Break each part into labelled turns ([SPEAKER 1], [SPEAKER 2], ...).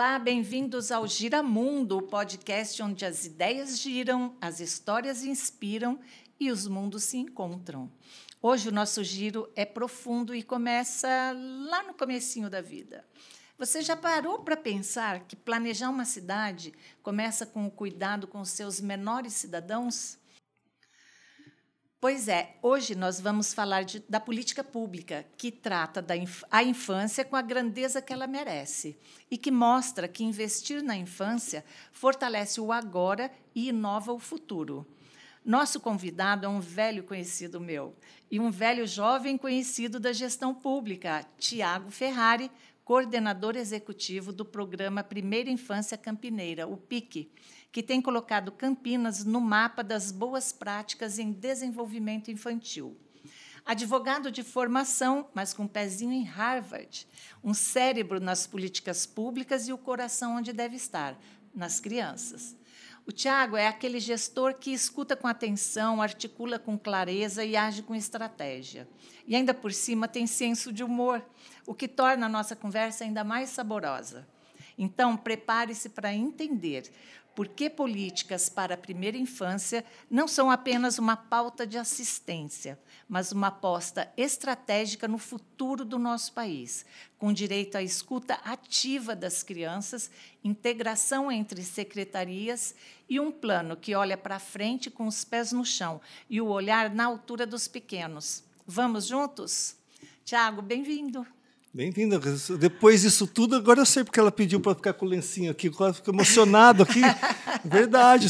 [SPEAKER 1] Olá, bem-vindos ao Giramundo, o podcast onde as ideias giram, as histórias inspiram e os mundos se encontram. Hoje o nosso giro é profundo e começa lá no comecinho da vida. Você já parou para pensar que planejar uma cidade começa com o cuidado com os seus menores cidadãos? Pois é, hoje nós vamos falar da política pública, que trata a infância com a grandeza que ela merece e que mostra que investir na infância fortalece o agora e inova o futuro. Nosso convidado é um velho conhecido meu e um velho jovem conhecido da gestão pública, Tiago Ferrari, coordenador executivo do programa Primeira Infância Campineira, o PIC, que tem colocado Campinas no mapa das boas práticas em desenvolvimento infantil. Advogado de formação, mas com um pezinho em Harvard, um cérebro nas políticas públicas e o coração onde deve estar, nas crianças. O Tiago é aquele gestor que escuta com atenção, articula com clareza e age com estratégia. E, ainda por cima, tem senso de humor, o que torna a nossa conversa ainda mais saborosa. Então, prepare-se para entender por que políticas para a primeira infância não são apenas uma pauta de assistência, mas uma aposta estratégica no futuro do nosso país, com direito à escuta ativa das crianças, integração entre secretarias e um plano que olha para frente com os pés no chão e o olhar na altura dos pequenos. Vamos juntos? Tiago, bem-vindo.
[SPEAKER 2] Bem-vinda. Depois disso tudo, agora eu sei porque ela pediu para ficar com o lencinho aqui. Agora fico emocionado aqui. Verdade.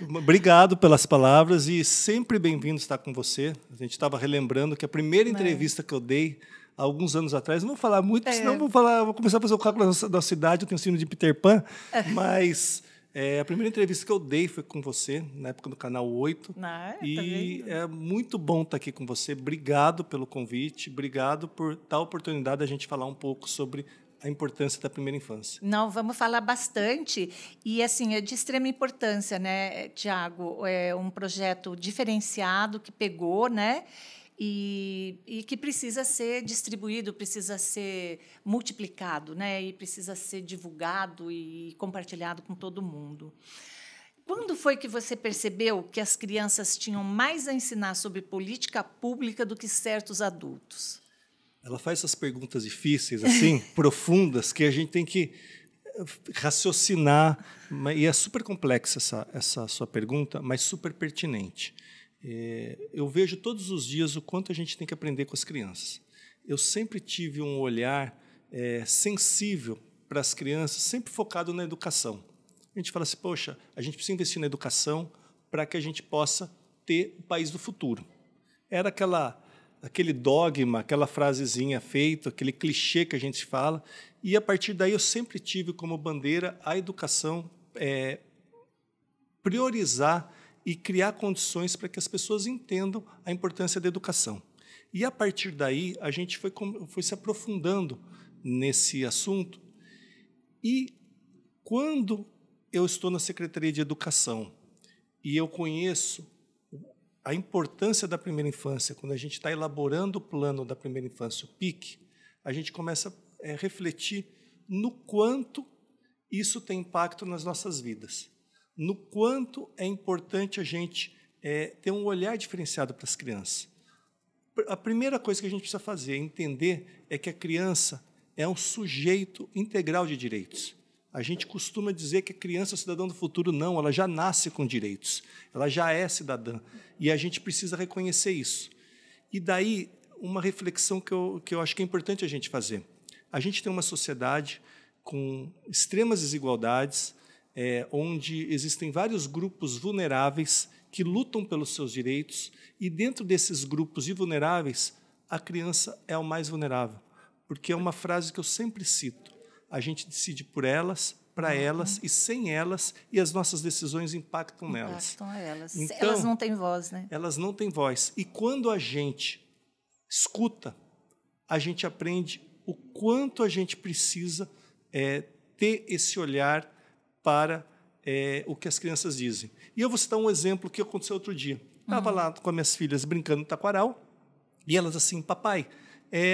[SPEAKER 2] Obrigado pelas palavras e sempre bem-vindo estar com você. A gente estava relembrando que a primeira entrevista que eu dei há alguns anos atrás, não vou falar muito, senão vou começar a fazer o cálculo da cidade, eu tenho síndrome de Peter Pan, mas a primeira entrevista que eu dei foi com você, na época do Canal 8. E é muito bom estar aqui com você. Obrigado pelo convite, obrigado por dar a oportunidade da gente falar um pouco sobre a importância da primeira infância.
[SPEAKER 1] Não, vamos falar bastante. E, assim, é de extrema importância, né, Tiago? É um projeto diferenciado que pegou, né? E que precisa ser distribuído, precisa ser multiplicado, né? E precisa ser divulgado e compartilhado com todo mundo. Quando foi que você percebeu que as crianças tinham mais a ensinar sobre política pública do que certos adultos?
[SPEAKER 2] Ela faz essas perguntas difíceis, assim, profundas, que a gente tem que raciocinar. E é super complexa essa sua pergunta, mas super pertinente. Eu vejo todos os dias o quanto a gente tem que aprender com as crianças. Eu sempre tive um olhar sensível para as crianças, sempre focado na educação. A gente fala assim, poxa, a gente precisa investir na educação para que a gente possa ter o país do futuro. Era aquele dogma, aquela frasezinha feita, aquele clichê que a gente fala, e a partir daí eu sempre tive como bandeira a educação, priorizar e criar condições para que as pessoas entendam a importância da educação. E, a partir daí, a gente foi se aprofundando nesse assunto. E, quando eu estou na Secretaria de Educação e eu conheço a importância da primeira infância, quando a gente está elaborando o plano da primeira infância, o PIC, a gente começa a refletir no quanto isso tem impacto nas nossas vidas, no quanto é importante a gente ter um olhar diferenciado para as crianças. A primeira coisa que a gente precisa fazer é entender que a criança é um sujeito integral de direitos. A gente costuma dizer que a criança é o cidadão do futuro. Não, ela já nasce com direitos, ela já é cidadã, e a gente precisa reconhecer isso. E daí, uma reflexão que eu acho que é importante a gente fazer. A gente tem uma sociedade com extremas desigualdades, onde existem vários grupos vulneráveis que lutam pelos seus direitos, e dentro desses grupos vulneráveis, a criança é o mais vulnerável, porque é uma frase que eu sempre cito: a gente decide por elas, para elas e sem elas, e as nossas decisões impactam nelas.
[SPEAKER 1] Impactam elas.
[SPEAKER 2] Então,
[SPEAKER 1] elas não têm voz, né?
[SPEAKER 2] Elas não têm voz. E quando a gente escuta, a gente aprende o quanto a gente precisa ter esse olhar para o que as crianças dizem. E eu vou citar um exemplo que aconteceu outro dia. Estava lá com as minhas filhas brincando no taquaral, e elas assim, papai,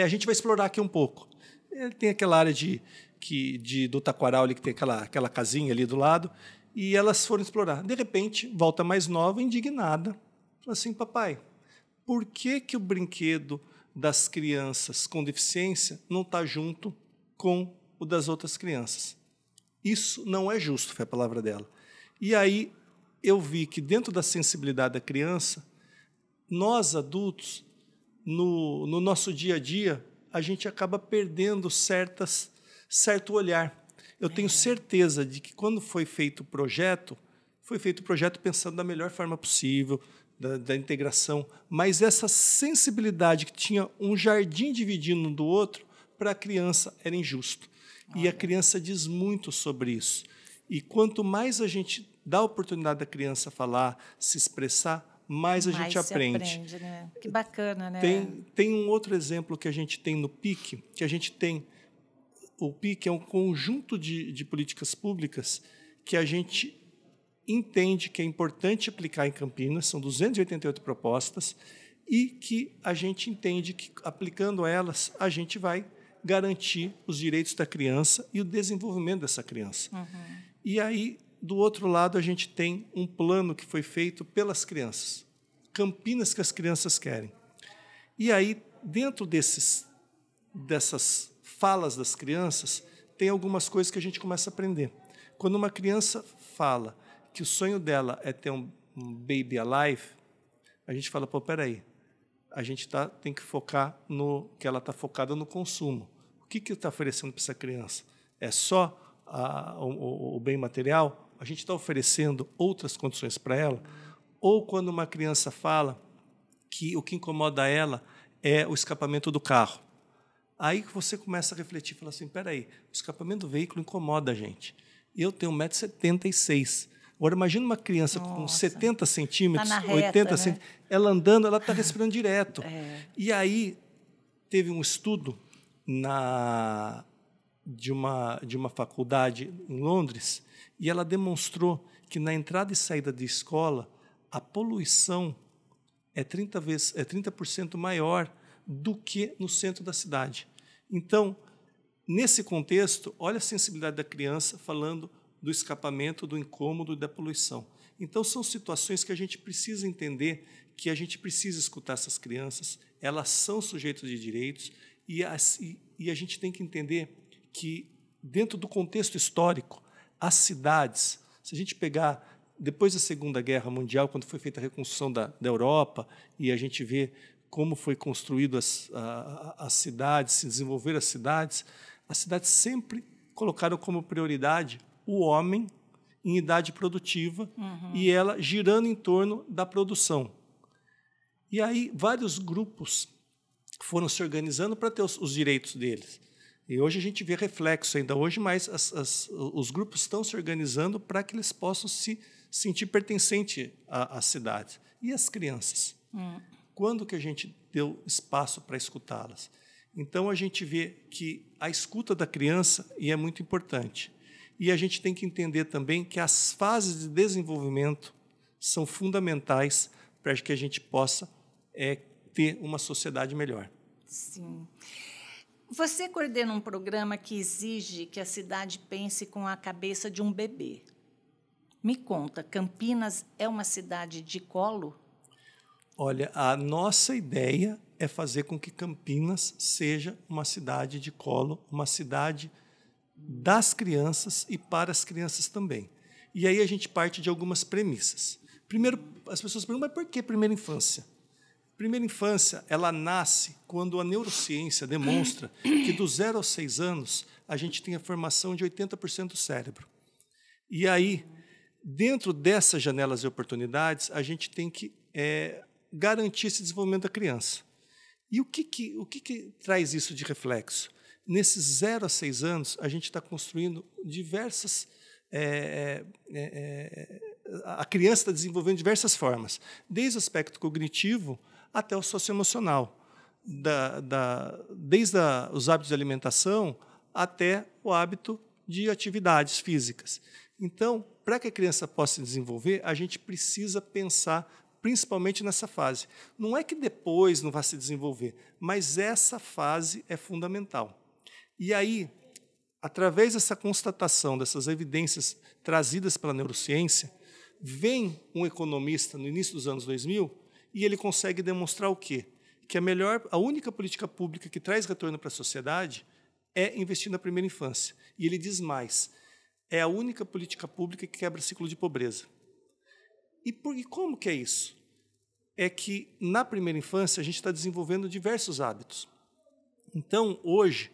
[SPEAKER 2] a gente vai explorar aqui um pouco. Tem aquela área do taquaral ali, que tem aquela casinha ali do lado, e elas foram explorar. De repente, volta mais nova, indignada, fala assim, papai, por que o brinquedo das crianças com deficiência não está junto com o das outras crianças? Isso não é justo, foi a palavra dela. E aí eu vi que, dentro da sensibilidade da criança, nós, adultos, no nosso dia a dia, a gente acaba perdendo certo olhar. Eu tenho certeza de que, quando foi feito o projeto pensando da melhor forma possível, da integração, mas essa sensibilidade que tinha um jardim dividindo um do outro, para a criança era injusto. E a criança diz muito sobre isso. E quanto mais a gente dá a oportunidade da criança falar, se expressar, mais a gente aprende.
[SPEAKER 1] Né? Que bacana, né?
[SPEAKER 2] Tem um outro exemplo que a gente tem no PIC, o PIC é um conjunto de políticas públicas que a gente entende que é importante aplicar em Campinas, são 288 propostas, e que a gente entende que, aplicando elas, a gente vai garantir os direitos da criança e o desenvolvimento dessa criança. E aí, do outro lado, a gente tem um plano que foi feito pelas crianças, Campinas que as crianças querem. E aí, dentro dessas falas das crianças, tem algumas coisas que a gente começa a aprender. Quando uma criança fala que o sonho dela é ter um baby alive, a gente fala, peraí, a gente tem que focar que ela está focada no consumo. O que está oferecendo para essa criança? É só o bem material? A gente está oferecendo outras condições para ela? Ou quando uma criança fala que o que incomoda ela é o escapamento do carro? Aí que você começa a refletir e fala assim, peraí, o escapamento do veículo incomoda a gente. Eu tenho 1,76 m. Agora, imagina uma criança com 70 centímetros,
[SPEAKER 1] tá
[SPEAKER 2] 80
[SPEAKER 1] né?
[SPEAKER 2] centímetros, ela andando, ela está respirando direto. E aí teve um estudo de uma faculdade em Londres, e ela demonstrou que, na entrada e saída de escola, a poluição é 30% maior do que no centro da cidade. Então, nesse contexto, olha a sensibilidade da criança falando do escapamento, do incômodo e da poluição. Então, são situações que a gente precisa entender, que a gente precisa escutar essas crianças, elas são sujeitos de direitos, e a gente tem que entender que, dentro do contexto histórico, as cidades, se a gente pegar depois da Segunda Guerra Mundial, quando foi feita a reconstrução da Europa, e a gente vê como foi construído as cidades, se desenvolveram as cidades sempre colocaram como prioridade o homem em idade produtiva, e ela girando em torno da produção. E aí vários grupos foram se organizando para ter os direitos deles. E hoje a gente vê reflexo ainda hoje, mas os grupos estão se organizando para que eles possam se sentir pertencente às cidades. E as crianças? Quando que a gente deu espaço para escutá-las? Então, a gente vê que a escuta da criança é muito importante. E a gente tem que entender também que as fases de desenvolvimento são fundamentais para que a gente possa ter uma sociedade melhor.
[SPEAKER 1] Sim. Você coordena um programa que exige que a cidade pense com a cabeça de um bebê. Me conta, Campinas é uma cidade de colo?
[SPEAKER 2] Olha, a nossa ideia é fazer com que Campinas seja uma cidade de colo, uma cidade das crianças e para as crianças também. E aí a gente parte de algumas premissas. Primeiro, as pessoas perguntam, mas por que primeira infância? Primeira infância, ela nasce quando a neurociência demonstra que, do 0 aos 6 anos, a gente tem a formação de 80% do cérebro. E aí, dentro dessas janelas de oportunidades, a gente tem que garantir esse desenvolvimento da criança. E o que traz isso de reflexo? Nesses 0 a 6 anos, a gente está construindo diversas... a criança está desenvolvendo diversas formas, desde o aspecto cognitivo até o socioemocional, desde os hábitos de alimentação até o hábito de atividades físicas. Então, para que a criança possa se desenvolver, a gente precisa pensar principalmente nessa fase. Não é que depois não vai se desenvolver, mas essa fase é fundamental. E aí, através dessa constatação, dessas evidências trazidas pela neurociência, vem um economista no início dos anos 2000 e ele consegue demonstrar o quê? Que a única política pública que traz retorno para a sociedade é investir na primeira infância. E ele diz mais, é a única política pública que quebra ciclo de pobreza. E como que é isso? É que, na primeira infância, a gente está desenvolvendo diversos hábitos. Então, hoje,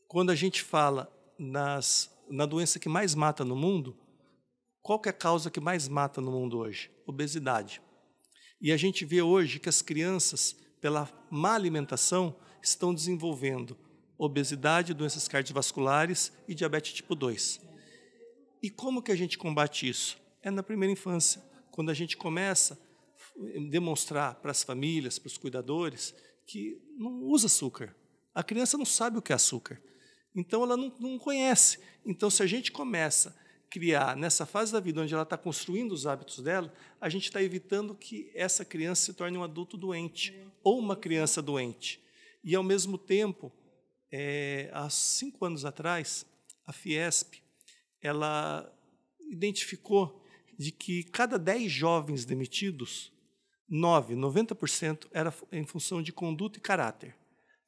[SPEAKER 2] quando a gente fala na doença que mais mata no mundo, qual que é a causa que mais mata no mundo hoje? Obesidade. E a gente vê hoje que as crianças, pela má alimentação, estão desenvolvendo obesidade, doenças cardiovasculares e diabetes tipo 2. E como que a gente combate isso? É na primeira infância, quando a gente começa a demonstrar para as famílias, para os cuidadores, que não usa açúcar. A criança não sabe o que é açúcar. Então, ela não conhece. Então, se a gente começa a criar, nessa fase da vida onde ela está construindo os hábitos dela, a gente está evitando que essa criança se torne um adulto doente ou uma criança doente. E, ao mesmo tempo, há 5 anos atrás, a Fiesp ela identificou de que cada 10 jovens demitidos, 90% era em função de conduta e caráter.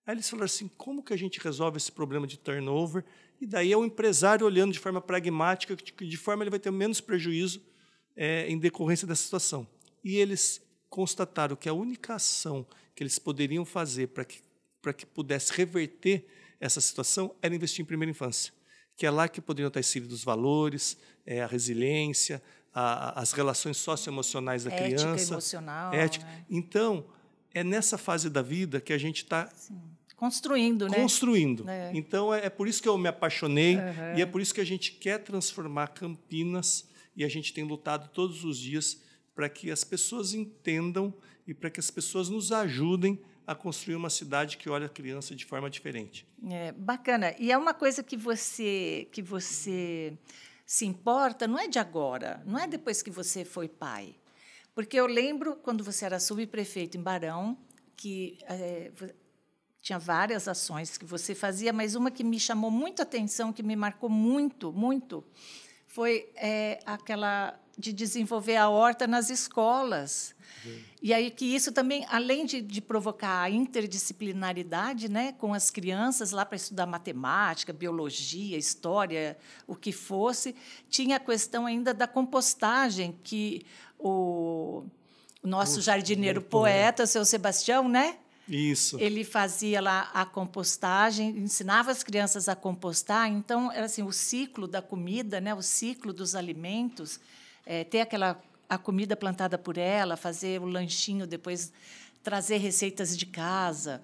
[SPEAKER 2] Aí eles falaram assim, como que a gente resolve esse problema de turnover? E daí é o empresário olhando de forma pragmática, de forma ele vai ter menos prejuízo em decorrência dessa situação. E eles constataram que a única ação que eles poderiam fazer para que pudesse reverter essa situação era investir em primeira infância, que é lá que poderiam estar inseridos os valores, a resiliência, as relações socioemocionais da criança.
[SPEAKER 1] Ética emocional.
[SPEAKER 2] Ética.
[SPEAKER 1] Né?
[SPEAKER 2] Então, é nessa fase da vida que a gente está
[SPEAKER 1] construindo, né?
[SPEAKER 2] Construindo. Então, é por isso que eu me apaixonei e é por isso que a gente quer transformar Campinas e a gente tem lutado todos os dias para que as pessoas entendam e para que as pessoas nos ajudem a construir uma cidade que olha a criança de forma diferente.
[SPEAKER 1] Bacana. E é uma coisa que você se importa, não é de agora, não é depois que você foi pai. Porque eu lembro, quando você era subprefeito em Barão, que tinha várias ações que você fazia, mas uma que me chamou muito a atenção, que me marcou muito, muito, foi aquela de desenvolver a horta nas escolas. E aí que isso também, além de provocar a interdisciplinaridade, né, com as crianças lá para estudar matemática, biologia, história, o que fosse, tinha a questão ainda da compostagem, que o nosso jardineiro poeta, o seu Sebastião, né?
[SPEAKER 2] Isso.
[SPEAKER 1] Ele fazia lá a compostagem, ensinava as crianças a compostar. Então, era assim, o ciclo da comida, né, o ciclo dos alimentos, ter a comida plantada por ela, fazer o lanchinho, depois trazer receitas de casa,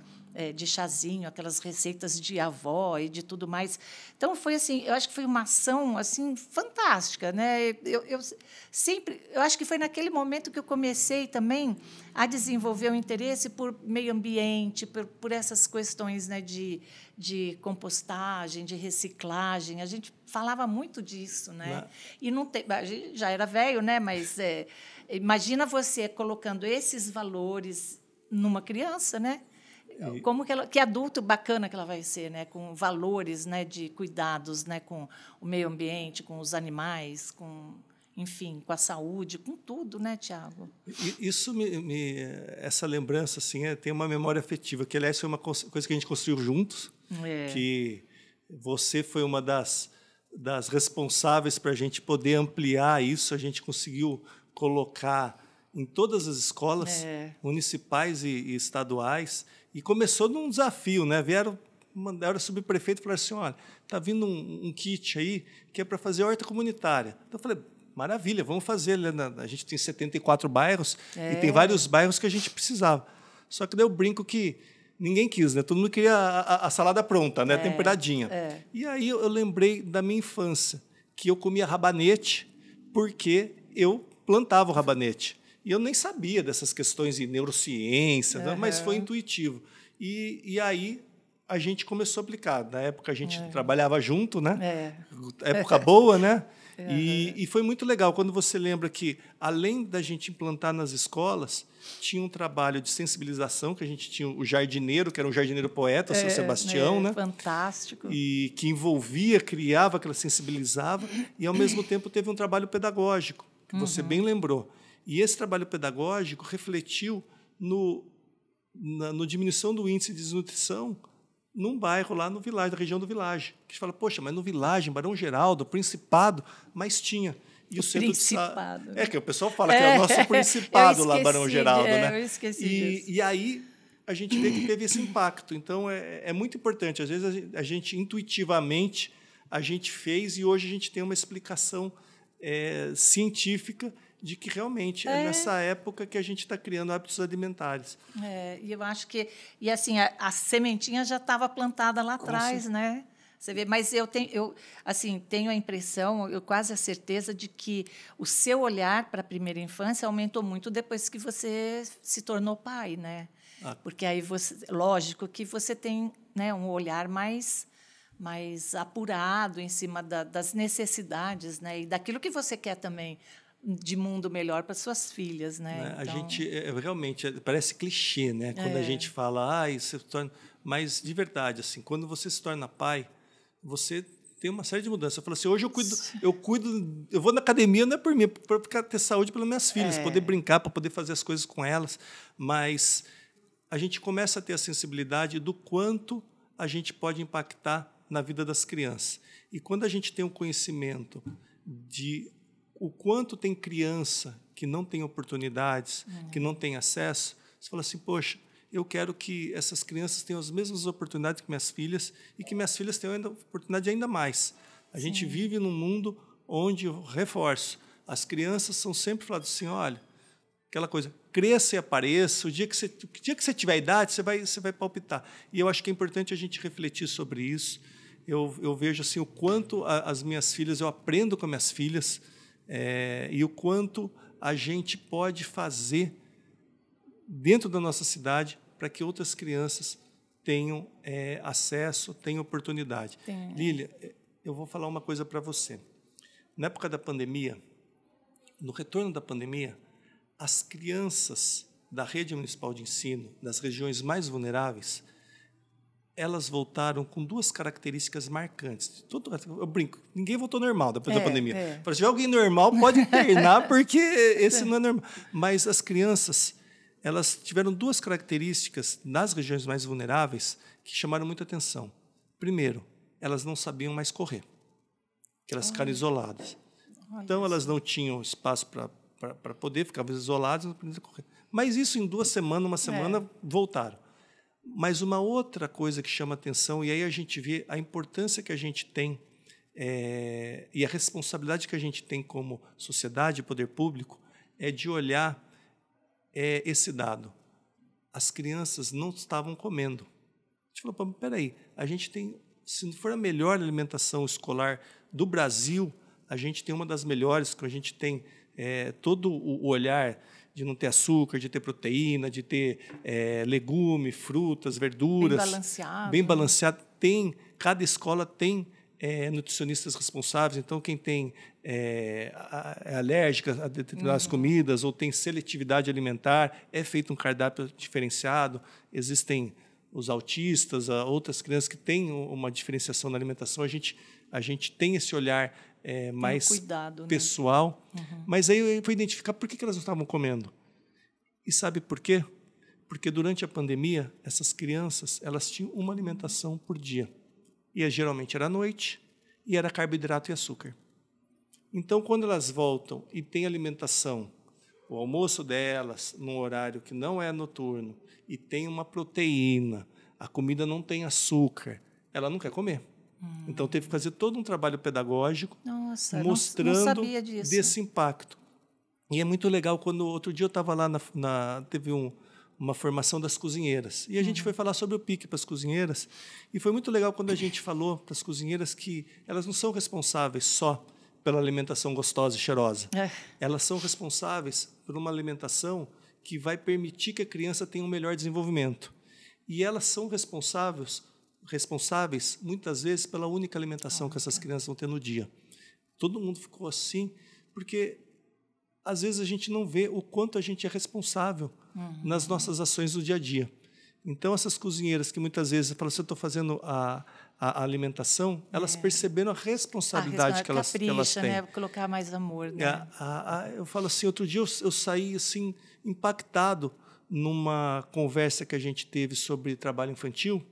[SPEAKER 1] de chazinho, aquelas receitas de avó e de tudo mais. Então, foi assim, eu acho que foi uma ação assim fantástica, né? Eu acho que foi naquele momento que eu comecei também a desenvolver o interesse por meio ambiente, por essas questões, né, de compostagem, de reciclagem. A gente falava muito disso, né? E não tem, a gente já era velho, né? Mas imagina você colocando esses valores numa criança, né? Como que adulto bacana que ela vai ser, né? Com valores, né, de cuidados, né, com o meio ambiente, com os animais, enfim, com a saúde, com tudo, né, Tiago?
[SPEAKER 2] Isso essa lembrança assim, tem uma memória afetiva, que aliás foi uma coisa que a gente construiu juntos, que você foi uma das responsáveis para a gente poder ampliar isso. A gente conseguiu colocar em todas as escolas municipais e estaduais. E começou num desafio, né? Mandaram o subprefeito e falaram assim, olha, está vindo um kit aí que é para fazer horta comunitária. Então, eu falei, maravilha, vamos fazer. A gente tem 74 bairros e tem vários bairros que a gente precisava. Só que daí eu brinco que ninguém quis, né? Todo mundo queria a salada pronta, né? Temperadinha. E aí eu lembrei da minha infância, que eu comia rabanete porque eu plantava o rabanete. E eu nem sabia dessas questões de neurociência, mas foi intuitivo. E aí a gente começou a aplicar. Na época a gente trabalhava junto, né? Época boa, né? E foi muito legal quando você lembra que, além da gente implantar nas escolas, tinha um trabalho de sensibilização, que a gente tinha o jardineiro, que era um jardineiro poeta, o seu Sebastião, né?
[SPEAKER 1] Fantástico.
[SPEAKER 2] E que envolvia, criava, que ela sensibilizava, e, ao mesmo tempo, teve um trabalho pedagógico, que você bem lembrou. E esse trabalho pedagógico refletiu na diminuição do índice de desnutrição num bairro lá no Vilage, da região do Vilage. Que a gente fala, poxa, mas no Vilage, em Barão Geraldo, Principado, mas tinha. E o centro
[SPEAKER 1] Principado.
[SPEAKER 2] de que o pessoal fala que é o nosso Principado lá, Barão Geraldo, né?
[SPEAKER 1] Eu esqueci disso.
[SPEAKER 2] E aí a gente vê que teve esse impacto. Então, é muito importante. Às vezes, a gente, intuitivamente, a gente fez, e hoje a gente tem uma explicação científica de que realmente é nessa época que a gente está criando hábitos alimentares.
[SPEAKER 1] E eu acho que... E, assim, a sementinha já estava plantada lá atrás, né? Você vê, mas eu tenho a impressão, eu quase a certeza de que o seu olhar para a primeira infância aumentou muito depois que você se tornou pai, né? Porque aí lógico que você tem, né, um olhar mais apurado em cima das necessidades, né, e daquilo que você quer também de mundo melhor para suas filhas, né?
[SPEAKER 2] A gente realmente parece clichê, né? Quando a gente fala, isso se torna, mas de verdade, assim, quando você se torna pai, você tem uma série de mudanças. Eu falo assim, hoje eu vou na academia não é por mim, é para ter saúde pelas minhas filhas, poder brincar, para poder fazer as coisas com elas, mas a gente começa a ter a sensibilidade do quanto a gente pode impactar na vida das crianças. E quando a gente tem um conhecimento de o quanto tem criança que não tem oportunidades, que não tem acesso, você fala assim, poxa, eu quero que essas crianças tenham as mesmas oportunidades que minhas filhas e que minhas filhas tenham oportunidade ainda mais. A gente vive num mundo onde, eu reforço, as crianças são sempre faladas assim, olha, aquela coisa, cresça e apareça, o dia que você tiver idade, você vai palpitar. E eu acho que é importante a gente refletir sobre isso. Eu vejo assim, o quanto as minhas filhas, eu aprendo com as minhas filhas, e o quanto a gente pode fazer dentro da nossa cidade para que outras crianças tenham acesso, tenham oportunidade. Lília, eu vou falar uma coisa para você. Na época da pandemia, no retorno da pandemia, as crianças da rede municipal de ensino, das regiões mais vulneráveis, elas voltaram com duas características marcantes. Eu brinco, ninguém voltou normal depois da pandemia. Se tiver alguém normal, pode internar, porque esse não é normal. Mas as crianças, elas tiveram duas características nas regiões mais vulneráveis que chamaram muita atenção. Primeiro, elas não sabiam mais correr, que elas ficaram isoladas. Então, elas não tinham espaço para poder, ficavam isoladas, não podiam correr. Mas isso em 2 semanas, uma semana, voltaram. Mas uma outra coisa que chama atenção, e aí a gente vê a importância que a gente tem e a responsabilidade que a gente tem como sociedade e poder público, é de olhar esse dado. As crianças não estavam comendo. A gente falou, peraí, a gente tem, se não for a melhor alimentação escolar do Brasil, a gente tem uma das melhores, que a gente tem todo o olhar de não ter açúcar, de ter proteína, de ter legume, frutas, verduras.
[SPEAKER 1] Bem balanceado.
[SPEAKER 2] Bem balanceado. Cada escola tem nutricionistas responsáveis, então quem tem é alérgica a determinadas comidas ou tem seletividade alimentar, é feito um cardápio diferenciado. Existem os autistas, outras crianças que têm uma diferenciação na alimentação. A gente tem esse olhar mais
[SPEAKER 1] cuidado,
[SPEAKER 2] pessoal.
[SPEAKER 1] né?
[SPEAKER 2] Mas aí eu fui identificar por que elas não estavam comendo. E sabe por quê? Porque durante a pandemia, essas crianças elas tinham uma alimentação por dia. E geralmente era à noite, e era carboidrato e açúcar. Então, quando elas voltam e têm alimentação, o almoço delas, num horário que não é noturno, e tem uma proteína, a comida não tem açúcar, ela não quer comer. Então, teve que fazer todo um trabalho pedagógico mostrando
[SPEAKER 1] não sabia disso.
[SPEAKER 2] Desse impacto. E é muito legal quando outro dia eu estava lá, teve uma formação das cozinheiras. E a gente foi falar sobre o PIC para as cozinheiras. E foi muito legal quando a gente falou para as cozinheiras que elas não são responsáveis só pela alimentação gostosa e cheirosa. Elas são responsáveis por uma alimentação que vai permitir que a criança tenha um melhor desenvolvimento. E elas são responsáveis muitas vezes pela única alimentação que essas crianças vão ter no dia. Todo mundo ficou assim, porque às vezes a gente não vê o quanto a gente é responsável nas nossas ações do dia a dia. Então, essas cozinheiras que muitas vezes falam assim, eu estou fazendo a alimentação, elas perceberam a responsabilidade que elas têm.
[SPEAKER 1] Né? Colocar mais amor. Né?
[SPEAKER 2] Eu falo assim, outro dia eu saí assim, impactado numa conversa que a gente teve sobre trabalho infantil,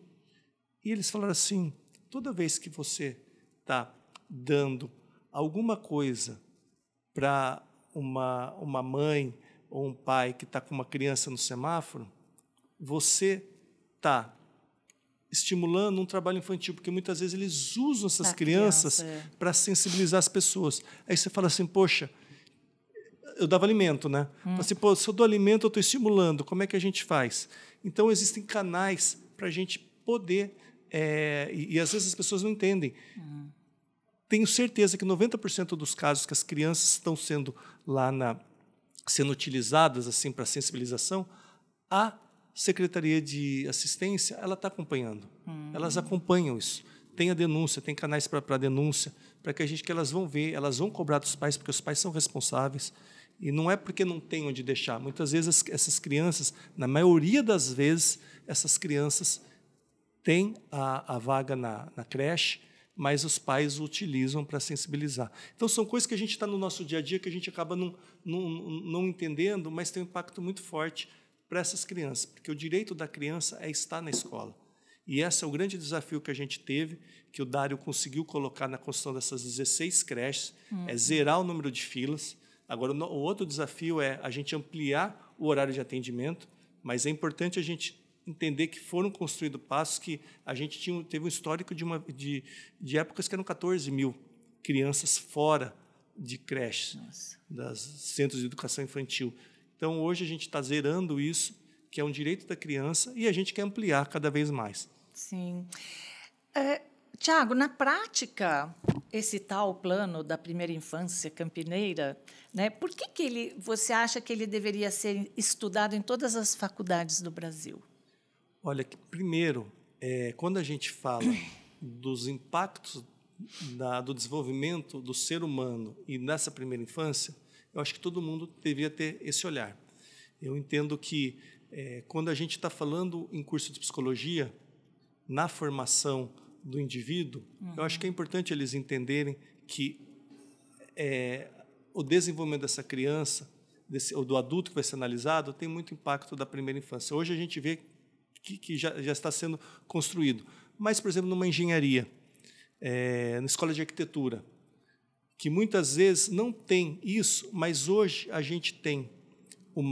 [SPEAKER 2] e eles falaram assim, toda vez que você está dando alguma coisa para uma mãe ou um pai que está com uma criança no semáforo, você está estimulando um trabalho infantil, porque muitas vezes eles usam essas crianças para sensibilizar as pessoas. Aí você fala assim, poxa, eu dava alimento, né? Assim, pô, se eu dou alimento, eu estou estimulando, como é que a gente faz? Então, existem canais para a gente poder, e às vezes as pessoas não entendem. Tenho certeza que 90% dos casos que as crianças estão sendo sendo utilizadas assim para sensibilização, a Secretaria de Assistência ela está acompanhando. Elas acompanham isso. Tem a denúncia, tem canais para denúncia, para que elas vão ver, elas vão cobrar dos pais, porque os pais são responsáveis. E não é porque não tem onde deixar. Muitas vezes essas crianças, na maioria das vezes, essas crianças têm a vaga na creche, mas os pais o utilizam para sensibilizar. Então, são coisas que a gente está no nosso dia a dia que a gente acaba não entendendo, mas tem um impacto muito forte para essas crianças, porque o direito da criança é estar na escola. E esse é o grande desafio que a gente teve, que o Dário conseguiu colocar na construção dessas 16 creches, é zerar o número de filas. Agora, o outro desafio é a gente ampliar o horário de atendimento, mas é importante a gente entender que foram construídos passos que a gente teve um histórico de épocas que eram 14 mil crianças fora de creches, das centros de educação infantil. Então, hoje a gente está zerando isso, que é um direito da criança, e a gente quer ampliar cada vez mais.
[SPEAKER 1] Sim. Tiago, na prática, esse tal plano da primeira infância campineira, né, por que você acha que ele deveria ser estudado em todas as faculdades do Brasil?
[SPEAKER 2] Olha, primeiro, quando a gente fala dos impactos do desenvolvimento do ser humano e nessa primeira infância, eu acho que todo mundo deveria ter esse olhar. Eu entendo que, quando a gente está falando em curso de psicologia, na formação do indivíduo, eu acho que é importante eles entenderem que o desenvolvimento dessa criança, ou do adulto que vai ser analisado, tem muito impacto da primeira infância. Hoje a gente vê que já está sendo construído. Mas, por exemplo, numa engenharia, na escola de arquitetura, que muitas vezes não tem isso, mas hoje a gente tem um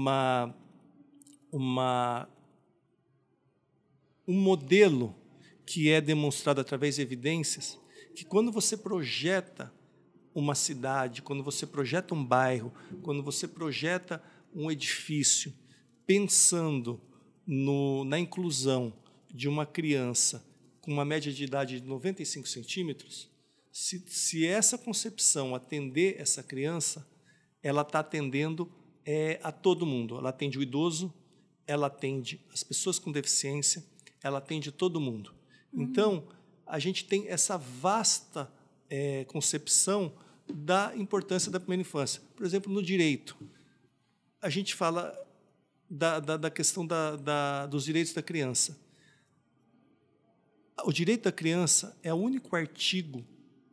[SPEAKER 2] modelo que é demonstrado através de evidências, que quando você projeta uma cidade, quando você projeta um bairro, quando você projeta um edifício, pensando na inclusão de uma criança com uma média de idade de 95 centímetros, se essa concepção atender essa criança, ela está atendendo a todo mundo. Ela atende o idoso, ela atende as pessoas com deficiência, ela atende todo mundo. Então, a gente tem essa vasta concepção da importância da primeira infância. Por exemplo, no direito, a gente fala da questão dos direitos da criança. O direito da criança é o único artigo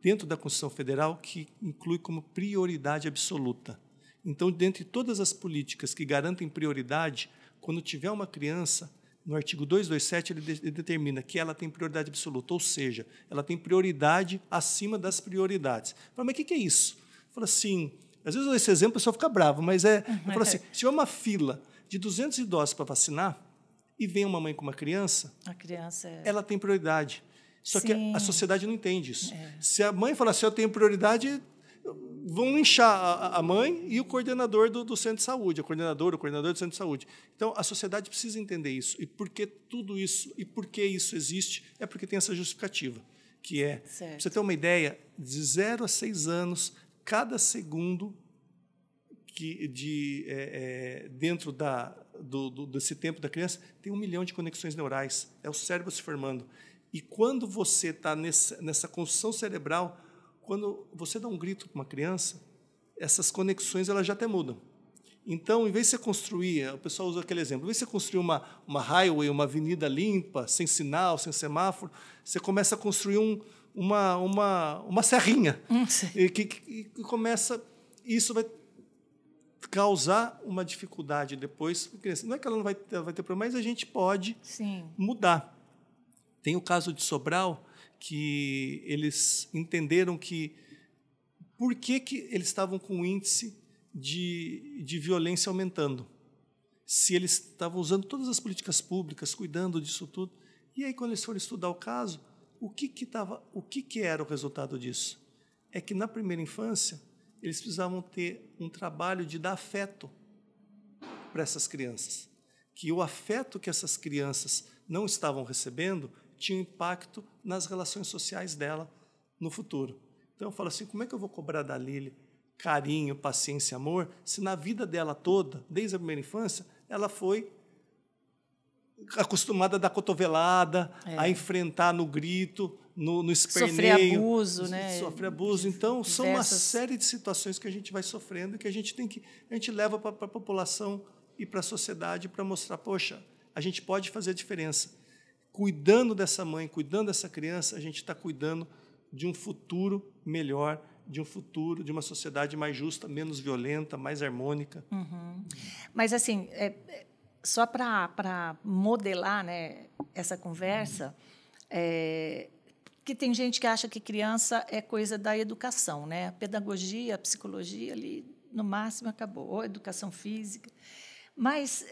[SPEAKER 2] dentro da Constituição Federal que inclui como prioridade absoluta. Então, dentre todas as políticas que garantem prioridade, quando tiver uma criança, no artigo 227, ele determina que ela tem prioridade absoluta, ou seja, ela tem prioridade acima das prioridades. Mas o que é isso? Fala assim, às vezes eu dou esse exemplo, a pessoa fica brava, mas eu falo assim, se tiver uma fila de 200 idosos para vacinar e vem uma mãe com uma criança, ela tem prioridade. Só que a sociedade não entende isso. Se a mãe falar assim, eu tenho prioridade, vão linchar a mãe e o coordenador do centro de saúde, o coordenador do centro de saúde. Então, a sociedade precisa entender isso. E por que tudo isso, e por que isso existe, é porque tem essa justificativa, que para você ter uma ideia, de 0 a 6 anos, cada segundo dentro desse tempo da criança, tem 1 milhão de conexões neurais. É o cérebro se formando. E quando você está nessa construção cerebral, quando você dá um grito para uma criança, essas conexões elas já até mudam. Então, em vez de você construir, o pessoal usa aquele exemplo, em vez de você construir uma highway, uma avenida limpa, sem sinal, sem semáforo, você começa a construir uma serrinha. Que começa... Isso vai causar uma dificuldade depois. Não é que ela vai ter problema, mas a gente pode mudar. Tem o caso de Sobral, que eles entenderam que por que eles estavam com o índice de violência aumentando, se eles estavam usando todas as políticas públicas, cuidando disso tudo. E aí, quando eles foram estudar o caso, o que era o resultado disso? É que, na primeira infância, eles precisavam ter um trabalho de dar afeto para essas crianças, que o afeto que essas crianças não estavam recebendo tinha impacto nas relações sociais dela no futuro. Então, eu falo assim, como é que eu vou cobrar da Lili carinho, paciência, amor, se na vida dela toda, desde a primeira infância, ela foi acostumada a dar cotovelada, a enfrentar no grito, no esperneio.
[SPEAKER 1] Sofrer abuso, né?
[SPEAKER 2] Sofrer abuso. Então, são uma série de situações que a gente vai sofrendo e que a gente leva para a população e para a sociedade para mostrar, poxa, a gente pode fazer a diferença. Cuidando dessa mãe, cuidando dessa criança, a gente está cuidando de um futuro melhor, de um futuro, de uma sociedade mais justa, menos violenta, mais harmônica.
[SPEAKER 1] Mas, assim, só para modelar, né, essa conversa, que tem gente que acha que criança é coisa da educação, né? A pedagogia, a psicologia, ali, no máximo, acabou. Ou educação física. Mas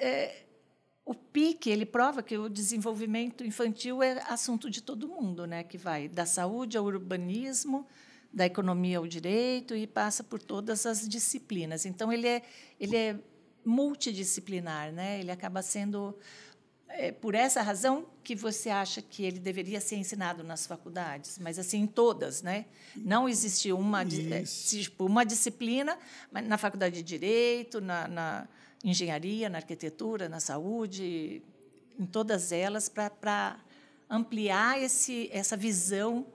[SPEAKER 1] o PIC, ele prova que o desenvolvimento infantil é assunto de todo mundo, né? Que vai da saúde ao urbanismo, da economia ao direito e passa por todas as disciplinas. Então, ele é multidisciplinar, né? Ele acaba sendo... por essa razão que você acha que ele deveria ser ensinado nas faculdades, mas assim em todas, né? Não existe uma disciplina, mas na faculdade de direito, na engenharia, na arquitetura, na saúde, em todas elas, para ampliar essa visão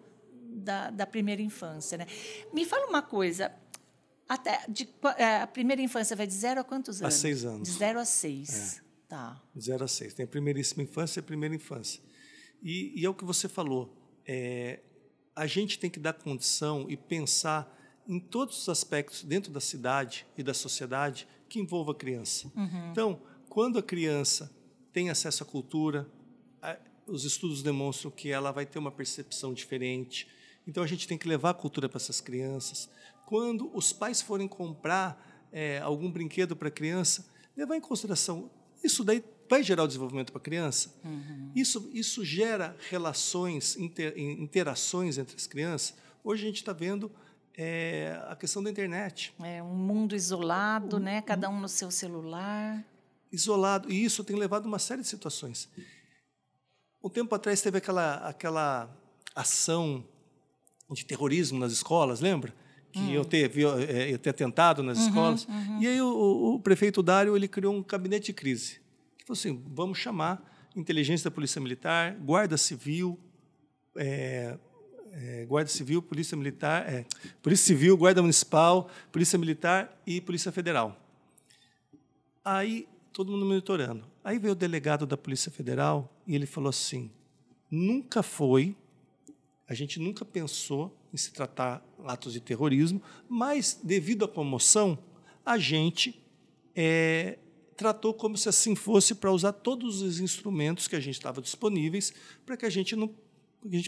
[SPEAKER 1] da primeira infância, né? Me fala uma coisa, a primeira infância vai de 0 a quantos anos?
[SPEAKER 2] A 6 anos.
[SPEAKER 1] De 0 a 6. Tá.
[SPEAKER 2] De 0 a 6. Tem a primeiríssima infância e a primeira infância. E é o que você falou. A gente tem que dar condição e pensar em todos os aspectos dentro da cidade e da sociedade que envolva a criança. Então, quando a criança tem acesso à cultura, os estudos demonstram que ela vai ter uma percepção diferente. Então, a gente tem que levar a cultura para essas crianças. Quando os pais forem comprar algum brinquedo para a criança, levar em consideração, isso daí vai gerar o desenvolvimento para a criança? Isso gera relações, interações entre as crianças? Hoje a gente está vendo a questão da internet.
[SPEAKER 1] Um mundo isolado, né? Cada um no seu celular.
[SPEAKER 2] Isolado. E isso tem levado a uma série de situações. Um tempo atrás teve aquela ação de terrorismo nas escolas, lembra? Que ia ter atentado nas escolas. E aí o prefeito Dário ele criou um gabinete de crise. Ele falou assim, vamos chamar inteligência da Polícia Militar, Guarda Civil, Polícia Militar, Polícia Civil, Guarda Municipal, Polícia Militar e Polícia Federal. Aí, todo mundo monitorando. Aí veio o delegado da Polícia Federal e ele falou assim, a gente nunca pensou em se tratar atos de terrorismo, mas, devido à comoção, a gente tratou como se assim fosse para usar todos os instrumentos que a gente estava disponíveis para que a gente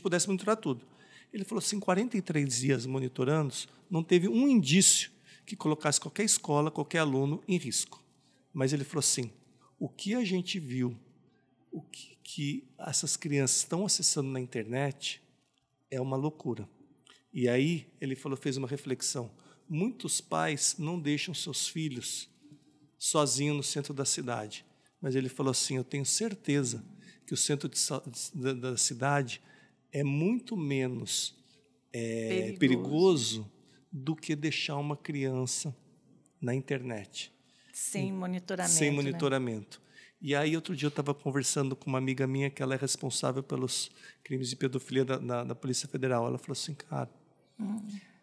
[SPEAKER 2] pudesse monitorar tudo. Ele falou assim, 43 dias monitorando, não teve um indício que colocasse qualquer escola, qualquer aluno em risco. Mas ele falou assim, o que a gente viu, o que essas crianças estão acessando na internet é uma loucura. E aí ele fez uma reflexão. Muitos pais não deixam seus filhos sozinhos no centro da cidade. Mas ele falou assim, eu tenho certeza que o centro da cidade é muito menos perigoso do que deixar uma criança na internet.
[SPEAKER 1] Sem monitoramento.
[SPEAKER 2] Sem monitoramento. Né? E aí, outro dia, eu estava conversando com uma amiga minha que ela é responsável pelos crimes de pedofilia da Polícia Federal. Ela falou assim, cara,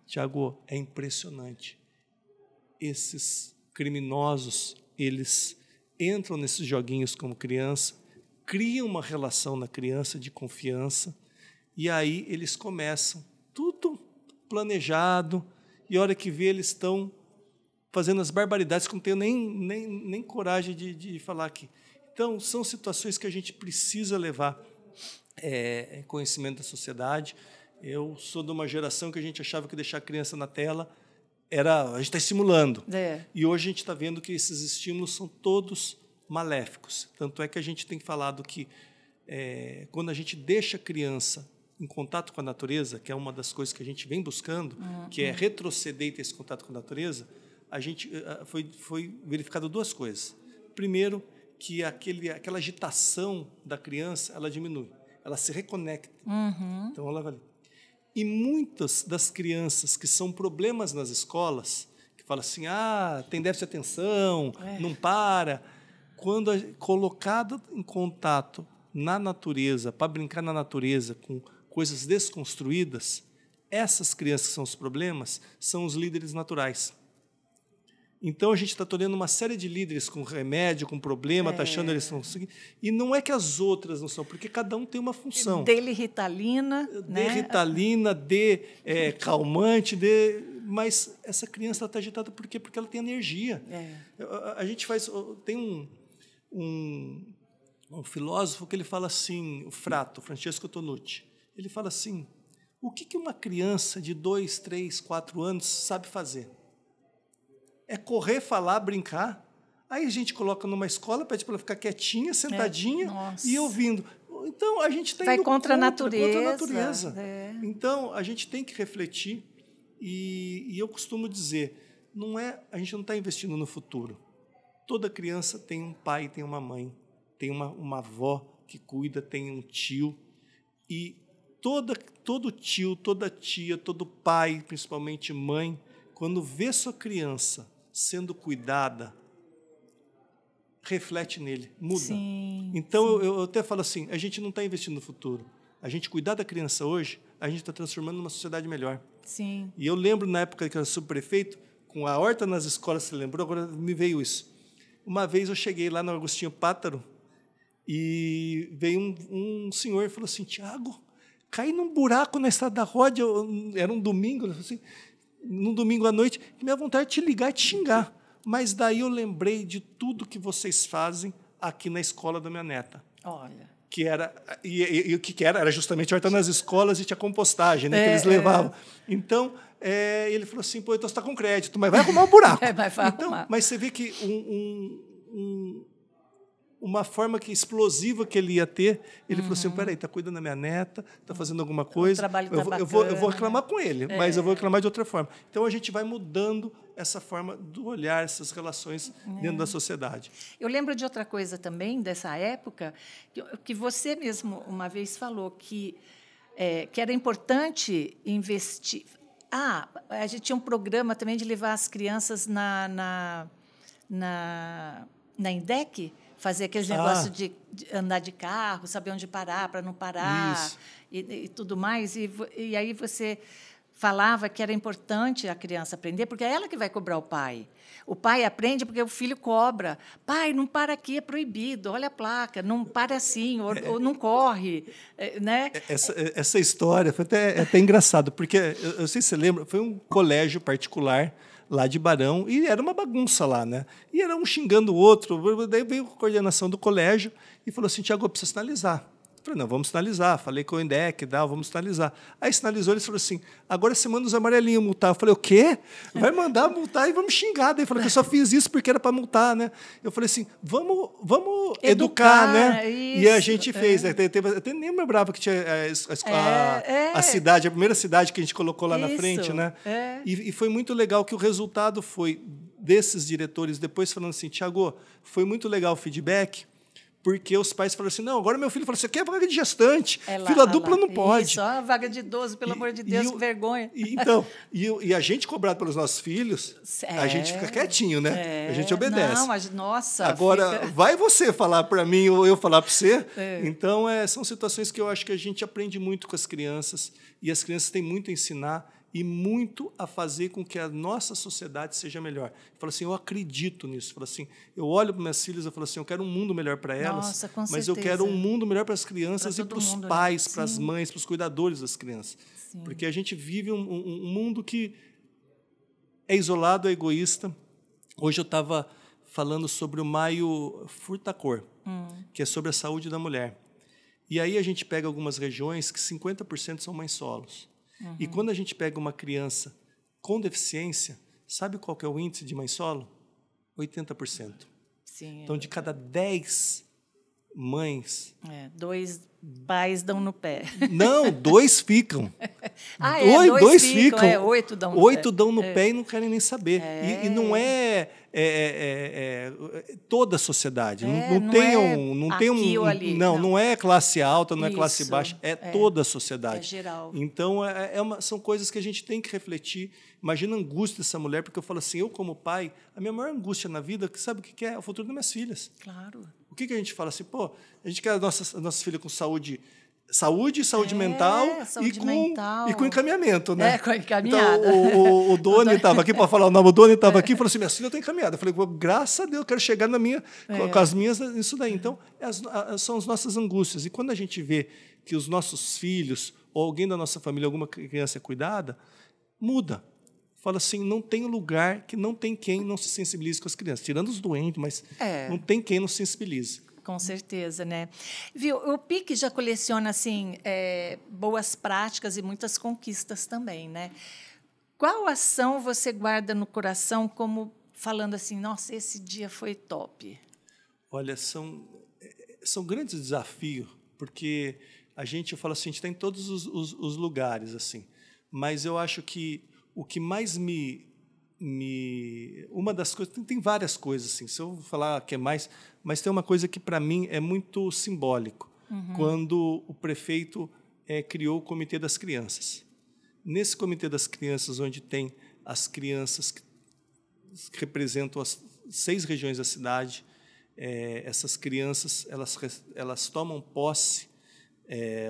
[SPEAKER 2] Tiago, é impressionante. Esses criminosos, eles entram nesses joguinhos como criança, criam uma relação na criança de confiança, e aí eles começam, tudo planejado, e a hora que vê, eles estão fazendo as barbaridades que não tenho nem coragem de falar aqui. Então, são situações que a gente precisa levar conhecimento da sociedade. Eu sou de uma geração que a gente achava que deixar a criança na tela a gente está estimulando. E hoje a gente está vendo que esses estímulos são todos maléficos. Tanto é que a gente tem falado que quando a gente deixa a criança em contato com a natureza, que é uma das coisas que a gente vem buscando, que é retroceder e ter esse contato com a natureza, a gente foi verificado duas coisas. Primeiro, que aquela agitação da criança, ela diminui, ela se reconecta. Então, ela vai. E muitas das crianças que são problemas nas escolas, que falam assim, tem déficit de atenção, não para, quando colocado em contato na natureza, para brincar na natureza com coisas desconstruídas, essas crianças que são os problemas, são os líderes naturais. Então, a gente está tornando uma série de líderes com remédio, com problema, está achando que eles estão conseguindo. E não é que as outras não são, porque cada um tem uma função.
[SPEAKER 1] Dê-lhe Ritalina.
[SPEAKER 2] Dê Ritalina, dê calmante, mas essa criança está agitada por quê? Porque ela tem energia. A gente tem um filósofo que ele fala assim, o Frato, Francesco Tonucci, ele fala assim, o que uma criança de 2, 3, 4 anos sabe fazer? É correr, falar, brincar. Aí a gente coloca numa escola, pede para ela ficar quietinha, sentadinha e ouvindo. Então, a gente está indo
[SPEAKER 1] contra a natureza.
[SPEAKER 2] Então, a gente tem que refletir e eu costumo dizer, a gente não está investindo no futuro. Toda criança tem um pai, tem uma mãe, tem uma avó que cuida, tem um tio. E todo tio, toda tia, todo pai, principalmente mãe, quando vê sua criança sendo cuidada, reflete nele, muda. Então, eu até falo assim, a gente não está investindo no futuro. A gente cuidar da criança hoje, a gente está transformando numa sociedade melhor. E eu lembro, na época que eu era subprefeito, com a horta nas escolas, você lembrou? Agora me veio isso. Uma vez eu cheguei lá no Agostinho Pátaro e veio um senhor e falou assim, Tiago, caí num buraco na Estrada da Roda, era um domingo, assim, num domingo à noite, e minha vontade de te ligar e te xingar. Mas daí eu lembrei de tudo que vocês fazem aqui na escola da minha neta.
[SPEAKER 1] Olha.
[SPEAKER 2] Que era, e o que era? Era justamente horta nas escolas e tinha compostagem, né, que eles levavam. Então, ele falou assim, então você está com crédito, mas vai arrumar um buraco. Mas você vê que uma forma explosiva que ele ia ter, ele falou assim, peraí, está cuidando da minha neta, está fazendo alguma coisa, eu vou reclamar com ele, mas eu vou reclamar de outra forma. Então, a gente vai mudando essa forma do olhar, essas relações dentro da sociedade.
[SPEAKER 1] Eu lembro de outra coisa também, dessa época, que você mesmo uma vez falou, que era importante investir. A gente tinha um programa também de levar as crianças na INDEC, fazer aqueles negócios de andar de carro, saber onde parar para não parar e tudo mais. E aí você falava que era importante a criança aprender, porque é ela que vai cobrar o pai. O pai aprende porque o filho cobra. Pai, não para aqui, é proibido. Olha a placa, não para assim, ou não corre. Né?
[SPEAKER 2] Essa história foi até engraçado, porque, eu não sei se você lembra, foi um colégio particular lá de Barão, e era uma bagunça lá, né? E era um xingando o outro. Daí veio a coordenação do colégio e falou assim, Tiago, eu preciso sinalizar. Eu falei, não, vamos sinalizar. Falei com o INDEC, vamos sinalizar. Aí sinalizou, eles falaram assim, agora você manda os amarelinhos multar. Eu falei, o quê? Vai mandar multar e vamos xingar. Daí falou que eu só fiz isso porque era para multar, né? Eu falei assim, vamos educar, né? Isso. E a gente fez. Eu até nem lembrava que tinha a cidade, a primeira cidade que a gente colocou lá na frente, né? E foi muito legal que o resultado foi desses diretores depois falando assim, Tiago, foi muito legal o feedback, porque os pais falaram assim, não, agora meu filho falou, você quer vaga de gestante, fila dupla não pode.
[SPEAKER 1] Só a vaga de idoso, pelo amor de Deus, que vergonha.
[SPEAKER 2] E a gente cobrado pelos nossos filhos, a gente fica quietinho, né? A gente obedece.
[SPEAKER 1] Não, mas nossa.
[SPEAKER 2] Agora, vai você falar para mim ou eu falar para você? Então, são situações que eu acho que a gente aprende muito com as crianças, e as crianças têm muito a ensinar, e muito a fazer com que a nossa sociedade seja melhor. Eu falo assim, eu acredito nisso. Eu falo assim, eu olho para minhas filhas e falo assim, eu quero um mundo melhor para elas,
[SPEAKER 1] Nossa, com
[SPEAKER 2] mas eu
[SPEAKER 1] certeza.
[SPEAKER 2] quero um mundo melhor para as crianças
[SPEAKER 1] Pra
[SPEAKER 2] e
[SPEAKER 1] todo
[SPEAKER 2] para os
[SPEAKER 1] mundo, né?
[SPEAKER 2] pais, para as
[SPEAKER 1] Sim.
[SPEAKER 2] mães, para os cuidadores das crianças.
[SPEAKER 1] Sim.
[SPEAKER 2] Porque a gente vive um mundo que é isolado, é egoísta. Hoje eu estava falando sobre o Maio Furtacor, que é sobre a saúde da mulher. E aí a gente pega algumas regiões que 50% são mães solos. E quando a gente pega uma criança com deficiência, sabe qual que é o índice de mãe solo? 80%.
[SPEAKER 1] Sim,
[SPEAKER 2] Então, de cada 10 mães...
[SPEAKER 1] 2 pais dão no pé.
[SPEAKER 2] Não, 2 ficam.
[SPEAKER 1] Dois
[SPEAKER 2] ficam.
[SPEAKER 1] 8 dão no pé.
[SPEAKER 2] 8 dão no pé e não querem nem saber. E não é toda a sociedade. Não é classe alta, não é classe baixa. É toda a sociedade.
[SPEAKER 1] É geral.
[SPEAKER 2] Então, são coisas que a gente tem que refletir. Imagina a angústia dessa mulher, porque eu falo assim, eu como pai, a minha maior angústia na vida, sabe o que é? É o futuro das minhas filhas.
[SPEAKER 1] Claro.
[SPEAKER 2] O que a gente fala assim? Pô, a gente quer as nossas filhas com saúde mental, e com encaminhamento, né?
[SPEAKER 1] Com encaminhada.
[SPEAKER 2] Então, o Doni estava aqui, para falar o nome, o Doni estava aqui e falou assim, minha filha está encaminhada. Eu falei, graças a Deus, eu quero chegar com as minhas nisso daí. Então, são as nossas angústias. E quando a gente vê que os nossos filhos, ou alguém da nossa família, alguma criança é cuidada, muda. Fala assim, não tem lugar que não tem quem não se sensibilize com as crianças. Tirando os doentes, mas não tem quem não se sensibilize.
[SPEAKER 1] Com certeza, né? Viu, o PIC já coleciona assim boas práticas e muitas conquistas também, né? Qual ação você guarda no coração como falando assim, nossa, esse dia foi top?
[SPEAKER 2] Olha, são grandes desafios, porque eu falo assim, a gente está em todos os lugares, assim, mas eu acho que o que mais uma das coisas, tem várias coisas, assim, se eu falar que é mais, mas tem uma coisa que, para mim, é muito simbólico, quando o prefeito criou o Comitê das Crianças. Nesse Comitê das Crianças, onde tem as crianças que representam as 6 regiões da cidade, essas crianças elas tomam posse,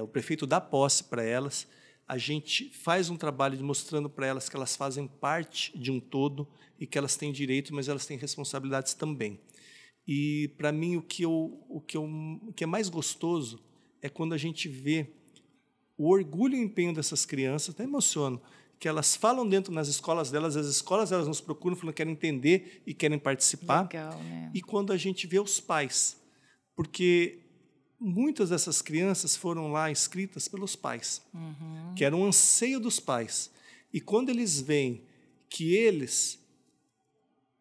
[SPEAKER 2] o prefeito dá posse para elas, a gente faz um trabalho de mostrando para elas que elas fazem parte de um todo e que elas têm direito, mas elas têm responsabilidades também. E, para mim, o que é mais gostoso é quando a gente vê o orgulho e o empenho dessas crianças, até emociono, que elas falam dentro nas escolas delas, as escolas elas nos procuram, falando que querem entender e querem participar.
[SPEAKER 1] Legal, né?
[SPEAKER 2] E quando a gente vê os pais, porque muitas dessas crianças foram lá inscritas pelos pais, que era um anseio dos pais. E quando eles veem que eles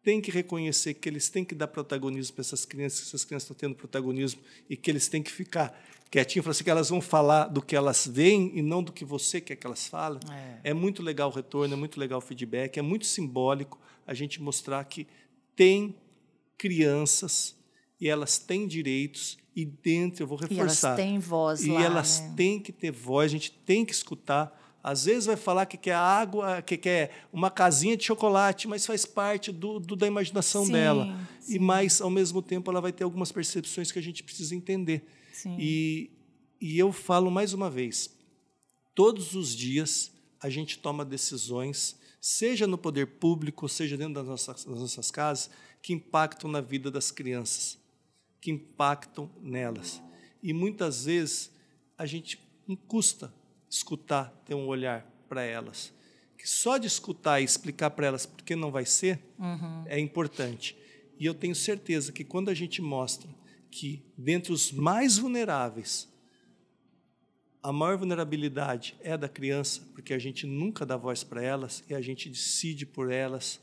[SPEAKER 2] têm que reconhecer que eles têm que dar protagonismo para essas crianças estão tendo protagonismo e que eles têm que ficar quietinhos, assim, que elas vão falar do que elas veem e não do que você quer que elas falem. É muito legal o retorno, é muito legal o feedback, é muito simbólico a gente mostrar que tem crianças e elas têm direitos e dentro, eu vou reforçar.
[SPEAKER 1] E elas têm voz lá,
[SPEAKER 2] e elas têm que ter voz, a gente tem que escutar. Às vezes vai falar que quer água, que quer uma casinha de chocolate, mas faz parte da imaginação dela.
[SPEAKER 1] Sim.
[SPEAKER 2] Mas, ao mesmo tempo, ela vai ter algumas percepções que a gente precisa entender.
[SPEAKER 1] Sim.
[SPEAKER 2] E eu falo mais uma vez, todos os dias a gente toma decisões, seja no poder público, seja dentro das nossas casas, que impactam na vida das crianças, que impactam nelas. E, muitas vezes, a gente não custa escutar, ter um olhar para elas. Que só de escutar e explicar para elas por que não vai ser, é importante. E eu tenho certeza que quando a gente mostra que, dentre os mais vulneráveis, a maior vulnerabilidade é da criança, porque a gente nunca dá voz para elas e a gente decide por elas,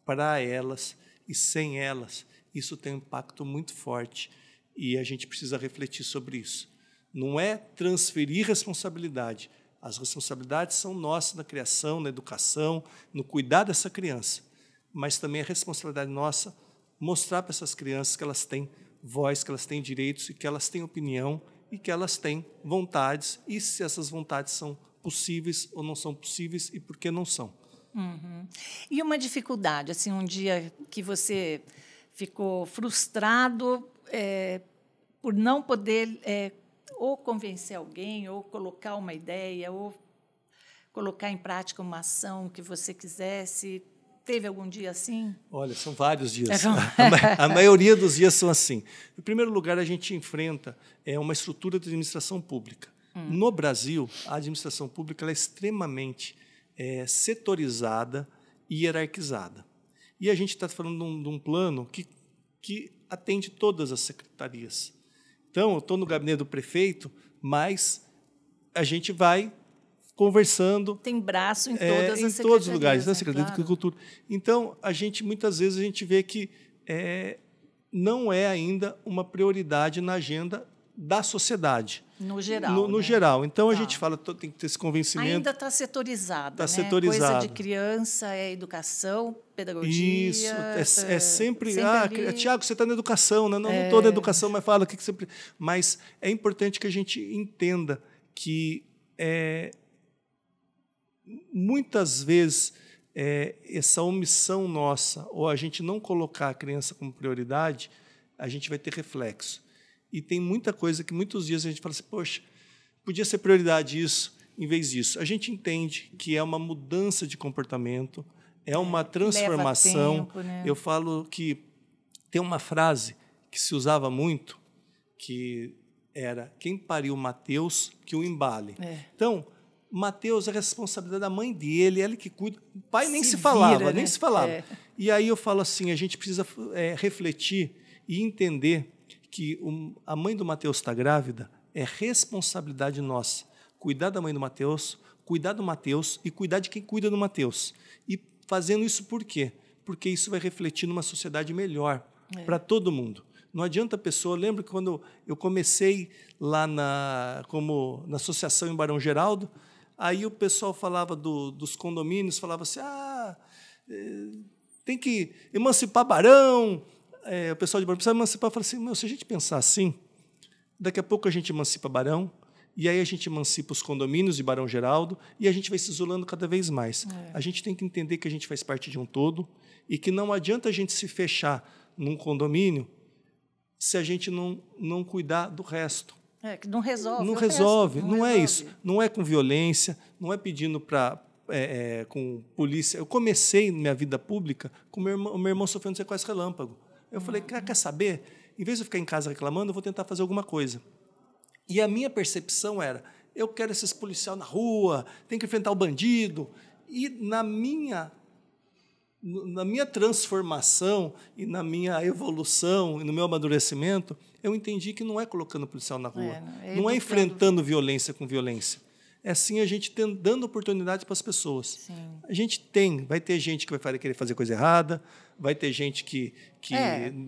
[SPEAKER 2] para elas e sem elas, isso tem um impacto muito forte e a gente precisa refletir sobre isso. Não é transferir responsabilidade. As responsabilidades são nossas na criação, na educação, no cuidar dessa criança. Mas também é responsabilidade nossa mostrar para essas crianças que elas têm voz, que elas têm direitos e que elas têm opinião e que elas têm vontades e se essas vontades são possíveis ou não são possíveis e por que não são.
[SPEAKER 1] E uma dificuldade, assim, um dia que você ficou frustrado por não poder ou convencer alguém, ou colocar uma ideia, ou colocar em prática uma ação que você quisesse? Teve algum dia assim?
[SPEAKER 2] Olha, são vários dias. A maioria dos dias são assim. Em primeiro lugar, a gente enfrenta uma estrutura de administração pública. No Brasil, a administração pública ela é extremamente setorizada e hierarquizada. E a gente está falando de um plano que atende todas as secretarias. Então, eu estou no gabinete do prefeito, mas a gente vai conversando.
[SPEAKER 1] Tem braço em todas as secretarias.
[SPEAKER 2] Em todos os lugares, na Secretaria
[SPEAKER 1] claro.
[SPEAKER 2] de Agricultura. Então, muitas vezes, a gente vê que não é ainda uma prioridade na agenda da sociedade.
[SPEAKER 1] No geral.
[SPEAKER 2] No geral. Então, a gente fala, tem que ter esse convencimento.
[SPEAKER 1] Ainda está setorizada.
[SPEAKER 2] Está setorizado.
[SPEAKER 1] Coisa de criança é educação, pedagogia.
[SPEAKER 2] Isso. É sempre
[SPEAKER 1] ali.
[SPEAKER 2] Tiago, você está na educação, né? Não estou na educação, mas fala o que sempre. Mas é importante que a gente entenda que muitas vezes essa omissão nossa, ou a gente não colocar a criança como prioridade, a gente vai ter reflexo. E tem muita coisa que muitos dias a gente fala assim, poxa, podia ser prioridade isso em vez disso. A gente entende que é uma mudança de comportamento, é uma transformação.
[SPEAKER 1] Leva tempo, né?
[SPEAKER 2] Eu falo que tem uma frase que se usava muito, que era quem pariu Mateus que o embale. Então, Mateus é a responsabilidade da mãe dele, ele que cuida. O pai nem se falava,
[SPEAKER 1] né?
[SPEAKER 2] nem se falava. E aí eu falo assim, a gente precisa refletir e entender que a mãe do Mateus está grávida, é responsabilidade nossa. Cuidar da mãe do Mateus, cuidar do Mateus e cuidar de quem cuida do Mateus. E fazendo isso por quê? Porque isso vai refletir numa sociedade melhor para todo mundo. Não adianta a pessoa... Lembro que quando eu comecei lá na associação em Barão Geraldo, aí o pessoal falava dos condomínios, falava assim, tem que emancipar Barão... o pessoal de Barão precisa emancipar. Eu falei assim, se a gente pensar assim, daqui a pouco a gente emancipa Barão, e aí a gente emancipa os condomínios de Barão Geraldo, e a gente vai se isolando cada vez mais. A gente tem que entender que a gente faz parte de um todo, e que não adianta a gente se fechar num condomínio se a gente não cuidar do resto.
[SPEAKER 1] Que não resolve.
[SPEAKER 2] Não resolve, não é isso. Não é com violência, não é pedindo com polícia. Eu comecei minha vida pública com o meu irmão sofrendo sequestro relâmpago. Eu falei, quer saber? Em vez de eu ficar em casa reclamando, eu vou tentar fazer alguma coisa. E a minha percepção era, eu quero esses policiais na rua, tem que enfrentar o bandido. E na minha transformação e na minha evolução e no meu amadurecimento, eu entendi que não é colocando o policial na rua, não é enfrentando violência com violência. É assim a gente dando oportunidade para as pessoas.
[SPEAKER 1] Sim.
[SPEAKER 2] Vai ter gente que vai querer fazer coisa errada, vai ter gente que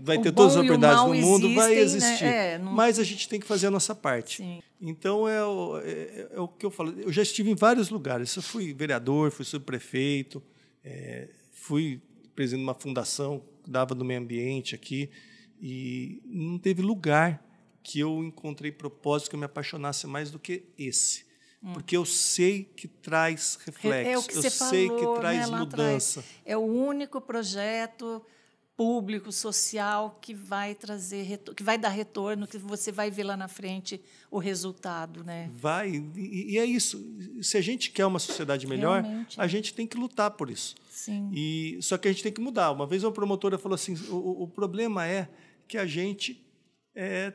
[SPEAKER 2] vai ter todas as oportunidades do mundo, vai existir. Mas a gente tem que fazer a nossa parte.
[SPEAKER 1] Sim.
[SPEAKER 2] Então, é o que eu falo. Eu já estive em vários lugares. Eu fui vereador, fui subprefeito, fui presidente de uma fundação que dava do meio ambiente aqui, e não teve lugar que eu encontrei propósito que eu me apaixonasse mais do que esse. Porque eu sei que traz reflexo,
[SPEAKER 1] o que você
[SPEAKER 2] sei
[SPEAKER 1] falou,
[SPEAKER 2] que traz mudança.
[SPEAKER 1] É o único projeto público, social, que vai trazer, que vai dar retorno, que você vai ver lá na frente o resultado. Né?
[SPEAKER 2] Vai, e é isso. Se a gente quer uma sociedade melhor, a gente tem que lutar por isso.
[SPEAKER 1] Sim.
[SPEAKER 2] Só que a gente tem que mudar. Uma vez uma promotora falou assim, o problema é que a gente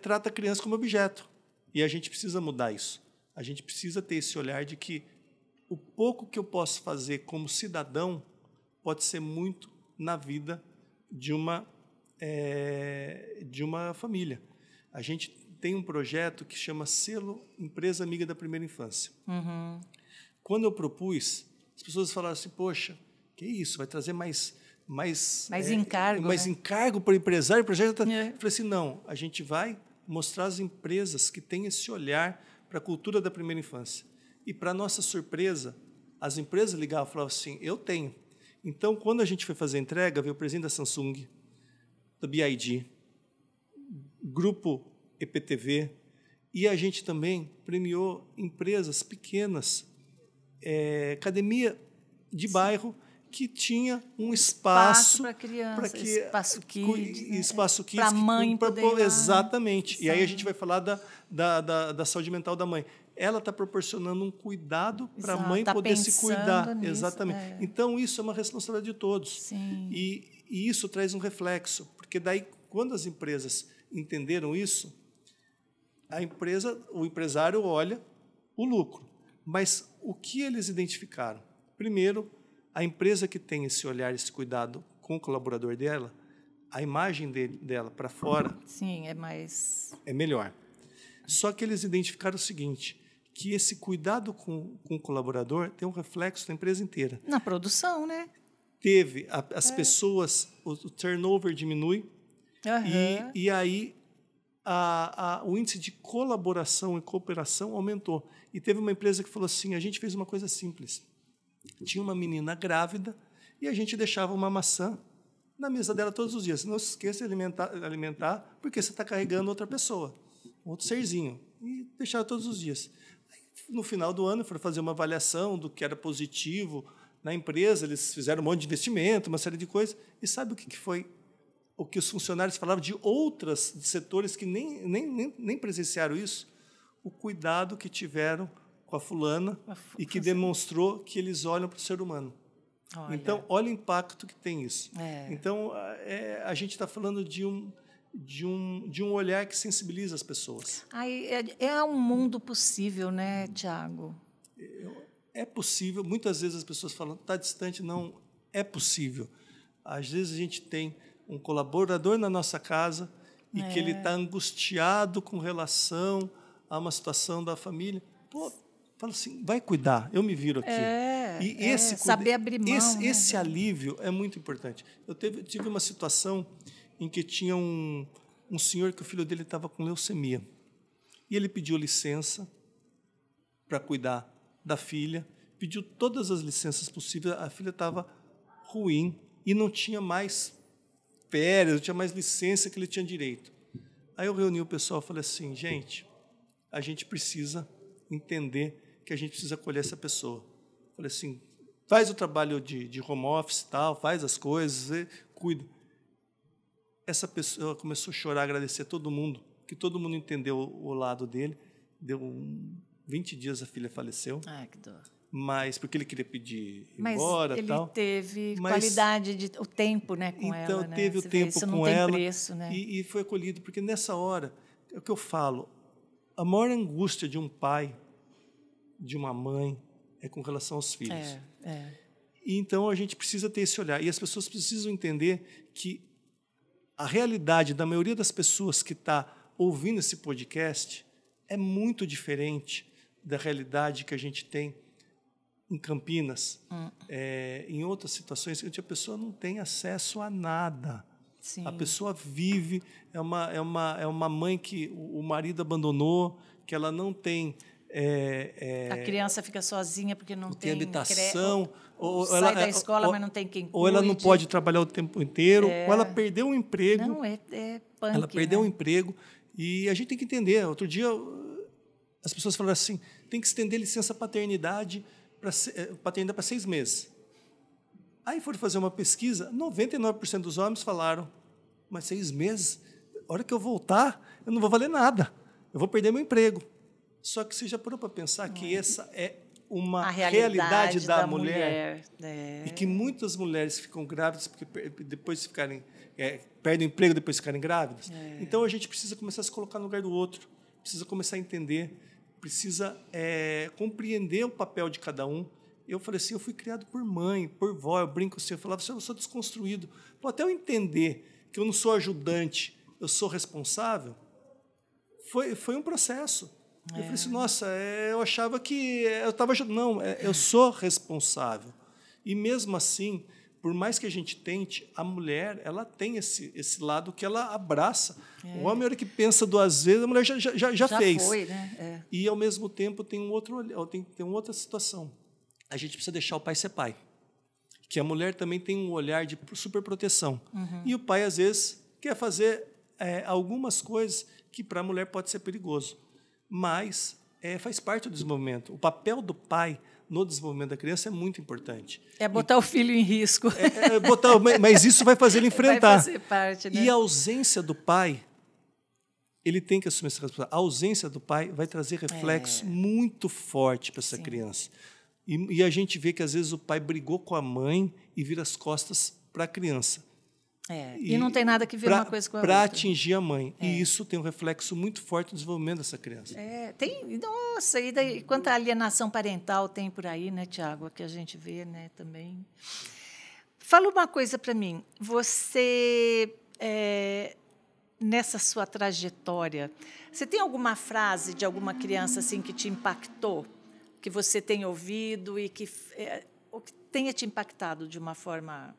[SPEAKER 2] trata a criança como objeto. E a gente precisa mudar isso. A gente precisa ter esse olhar de que o pouco que eu posso fazer como cidadão pode ser muito na vida de uma família. A gente tem um projeto que chama Selo Empresa Amiga da Primeira Infância.
[SPEAKER 1] Uhum.
[SPEAKER 2] Quando eu propus, as pessoas falaram assim, poxa, que isso, vai trazer mais
[SPEAKER 1] encargo,
[SPEAKER 2] mais encargo para o empresário. O projeto Eu falei assim, não, a gente vai mostrar as empresas que têm esse olhar para a cultura da primeira infância. E, para nossa surpresa, as empresas ligavam e falavam assim, eu tenho. Então, quando a gente foi fazer a entrega, veio o presidente da Samsung, da BID, Grupo EPTV, e a gente também premiou empresas pequenas, academia de bairro, que tinha um espaço
[SPEAKER 1] para criança,
[SPEAKER 2] para que
[SPEAKER 1] espaço kids,
[SPEAKER 2] para
[SPEAKER 1] a mãe poder ir lá,
[SPEAKER 2] exatamente. E aí a gente vai falar da saúde mental da mãe. Ela está proporcionando um cuidado para a mãe poder se cuidar.
[SPEAKER 1] Nisso,
[SPEAKER 2] exatamente. Então, isso é uma responsabilidade de todos.
[SPEAKER 1] Sim.
[SPEAKER 2] E isso traz um reflexo, porque daí, quando as empresas entenderam isso, o empresário olha o lucro. Mas o que eles identificaram? Primeiro, a empresa que tem esse olhar, esse cuidado com o colaborador dela, a imagem dela para fora,
[SPEAKER 1] sim, é
[SPEAKER 2] melhor. Só que eles identificaram o seguinte, que esse cuidado com o colaborador tem um reflexo na empresa inteira.
[SPEAKER 1] Na produção, né?
[SPEAKER 2] As pessoas, o turnover diminui, e aí o índice de colaboração e cooperação aumentou. E teve uma empresa que falou assim, a gente fez uma coisa simples. Tinha uma menina grávida e a gente deixava uma maçã na mesa dela todos os dias. Não se esqueça de alimentar, porque você está carregando outra pessoa, outro serzinho. E deixava todos os dias. No final do ano, foram fazer uma avaliação do que era positivo na empresa, eles fizeram um monte de investimento, uma série de coisas. E sabe o que foi? O que os funcionários falavam de outros setores que nem presenciaram isso? O cuidado que tiveram com a fulana e que demonstrou que eles olham para o ser humano.
[SPEAKER 1] Olha.
[SPEAKER 2] Então, olha o impacto que tem isso. Então, a gente está falando de um olhar que sensibiliza as pessoas.
[SPEAKER 1] É um mundo possível, né, Tiago?
[SPEAKER 2] É possível. Muitas vezes as pessoas falam, está distante. Não, é possível. Às vezes a gente tem um colaborador na nossa casa e que ele está angustiado com relação a uma situação da família. Pô, fala assim, vai cuidar, eu me viro aqui.
[SPEAKER 1] Saber abrir mão.
[SPEAKER 2] Esse alívio é muito importante. Eu tive uma situação em que tinha um senhor que o filho dele estava com leucemia. E ele pediu licença para cuidar da filha, pediu todas as licenças possíveis, a filha estava ruim e não tinha mais férias, não tinha mais licença que ele tinha direito. Aí eu reuni o pessoal e falei assim, gente, a gente precisa entender que a gente precisa acolher essa pessoa. Falei assim, faz o trabalho de home office e tal, faz as coisas, cuida. Essa pessoa começou a chorar, agradecer a todo mundo, que todo mundo entendeu o lado dele. Deu 20 dias a filha faleceu.
[SPEAKER 1] Que dor.
[SPEAKER 2] Mas porque ele queria pedir embora,
[SPEAKER 1] ele
[SPEAKER 2] tal.
[SPEAKER 1] teve qualidade o tempo, né, com ela,
[SPEAKER 2] então teve o tempo
[SPEAKER 1] isso
[SPEAKER 2] com
[SPEAKER 1] não
[SPEAKER 2] ela,
[SPEAKER 1] tem preço, né?
[SPEAKER 2] E foi acolhido, porque nessa hora é o que eu falo, a maior angústia de um pai, de uma mãe, é com relação aos filhos. E então a gente precisa ter esse olhar, e as pessoas precisam entender que a realidade da maioria das pessoas que está ouvindo esse podcast é muito diferente da realidade que a gente tem em Campinas, em outras situações, onde a pessoa não tem acesso a nada.
[SPEAKER 1] Sim.
[SPEAKER 2] A pessoa vive, é uma mãe que o marido abandonou, que ela não tem...
[SPEAKER 1] a criança fica sozinha porque não tem
[SPEAKER 2] habitação.
[SPEAKER 1] Ou sai da escola, mas não tem quem cuide.
[SPEAKER 2] Ou ela não pode trabalhar o tempo inteiro, ou ela perdeu um emprego.
[SPEAKER 1] Não, é punk,
[SPEAKER 2] ela perdeu um emprego. E a gente tem que entender. Outro dia, as pessoas falaram assim, tem que estender licença paternidade para 6 meses. Aí foram fazer uma pesquisa, 99% dos homens falaram, mas 6 meses? A hora que eu voltar, eu não vou valer nada. Eu vou perder meu emprego. Só que você já parou para pensar que essa é uma realidade da mulher. E que muitas mulheres ficam grávidas porque depois perdem o emprego depois de ficarem grávidas. Então, a gente precisa começar a se colocar no lugar do outro, precisa começar a entender, precisa compreender o papel de cada um. Eu falei assim, eu fui criado por mãe, por vó, eu brinco assim, eu falava assim, eu sou desconstruído. Até eu entender que eu não sou ajudante, eu sou responsável, foi um processo. Eu falei assim, nossa, eu achava que eu estava ajudando. Não, eu sou responsável. E mesmo assim, por mais que a gente tente, a mulher ela tem esse lado que ela abraça. O homem, na hora que pensa 2 vezes, a mulher já fez.
[SPEAKER 1] Foi, né?
[SPEAKER 2] E, ao mesmo tempo, tem uma outra situação. A gente precisa deixar o pai ser pai. Que a mulher também tem um olhar de superproteção. E o pai, às vezes, quer fazer algumas coisas que para a mulher pode ser perigoso. Mas faz parte do desenvolvimento. O papel do pai no desenvolvimento da criança é muito importante.
[SPEAKER 1] É botar o filho em risco.
[SPEAKER 2] Mas isso vai fazer ele enfrentar.
[SPEAKER 1] Vai fazer parte, né?
[SPEAKER 2] E a ausência do pai, ele tem que assumir essa responsabilidade. A ausência do pai vai trazer reflexo muito forte para essa criança. E a gente vê que, às vezes, o pai brigou com a mãe e vira as costas para a criança.
[SPEAKER 1] E não tem nada que ver uma coisa com a outra.
[SPEAKER 2] Para atingir a mãe. E isso tem um reflexo muito forte no desenvolvimento dessa criança.
[SPEAKER 1] Nossa, e daí, quanta alienação parental tem por aí, né, Tiago? Que a gente vê, né, também. Fala uma coisa para mim. Você, nessa sua trajetória, você tem alguma frase de alguma criança assim que te impactou? Que você tem ouvido e que tenha te impactado de uma forma